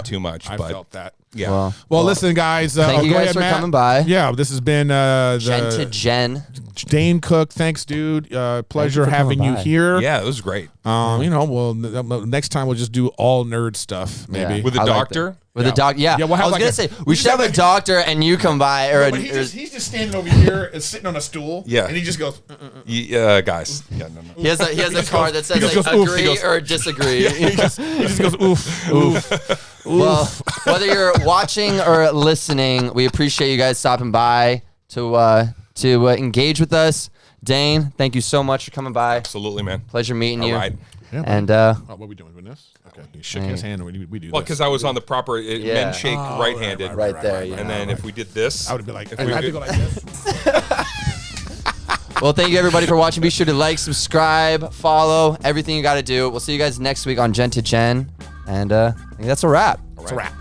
S3: too much.
S2: I
S3: but
S2: felt that.
S3: yeah.
S2: Well, listen, guys.
S1: Thank you
S2: go
S1: guys
S2: ahead,
S1: for
S2: Matt.
S1: coming by.
S2: Yeah, this has been
S1: Jen to Jen.
S2: Dane Cook. Thanks, dude. Pleasure having you
S1: by.
S2: here.
S3: Yeah, it was great.
S2: You know, well, next time we'll just do all nerd stuff, maybe.
S1: Yeah.
S3: With the
S1: I like
S3: doctor.
S1: that. With a doctor,
S2: Yeah, we'll have
S1: I was
S2: like
S1: gonna
S2: a-
S1: say
S2: we
S1: we
S2: just
S1: should have
S2: have
S1: a
S2: like-
S1: doctor and you come by, or
S2: But he's just standing over here and sitting on a stool.
S3: Yeah.
S2: And he just goes,
S3: Guys. Yeah, no.
S1: he has a card that says
S2: just
S1: like
S2: goes, oof.
S1: agree
S2: He goes-
S1: or disagree.
S2: he just goes, oof, oof.
S1: Well, whether you're watching or listening, we appreciate you guys stopping by to engage with us. Dane, thank you so much for coming by.
S3: Absolutely, man.
S1: Pleasure meeting you.
S3: All right.
S2: Yeah,
S1: And
S2: what are we doing with this? Okay, you shook his hand. And we do.
S3: Well,
S2: this.
S3: because I was on the proper men shake right-handed,
S1: right there.
S3: and then if we did this,
S2: I would be like, I have to go like this.
S1: Well, thank you everybody for watching. Be sure to like, subscribe, follow, everything you got to do. We'll see you guys next week on Gen to Gen. And I think that's a wrap.
S2: It's a wrap.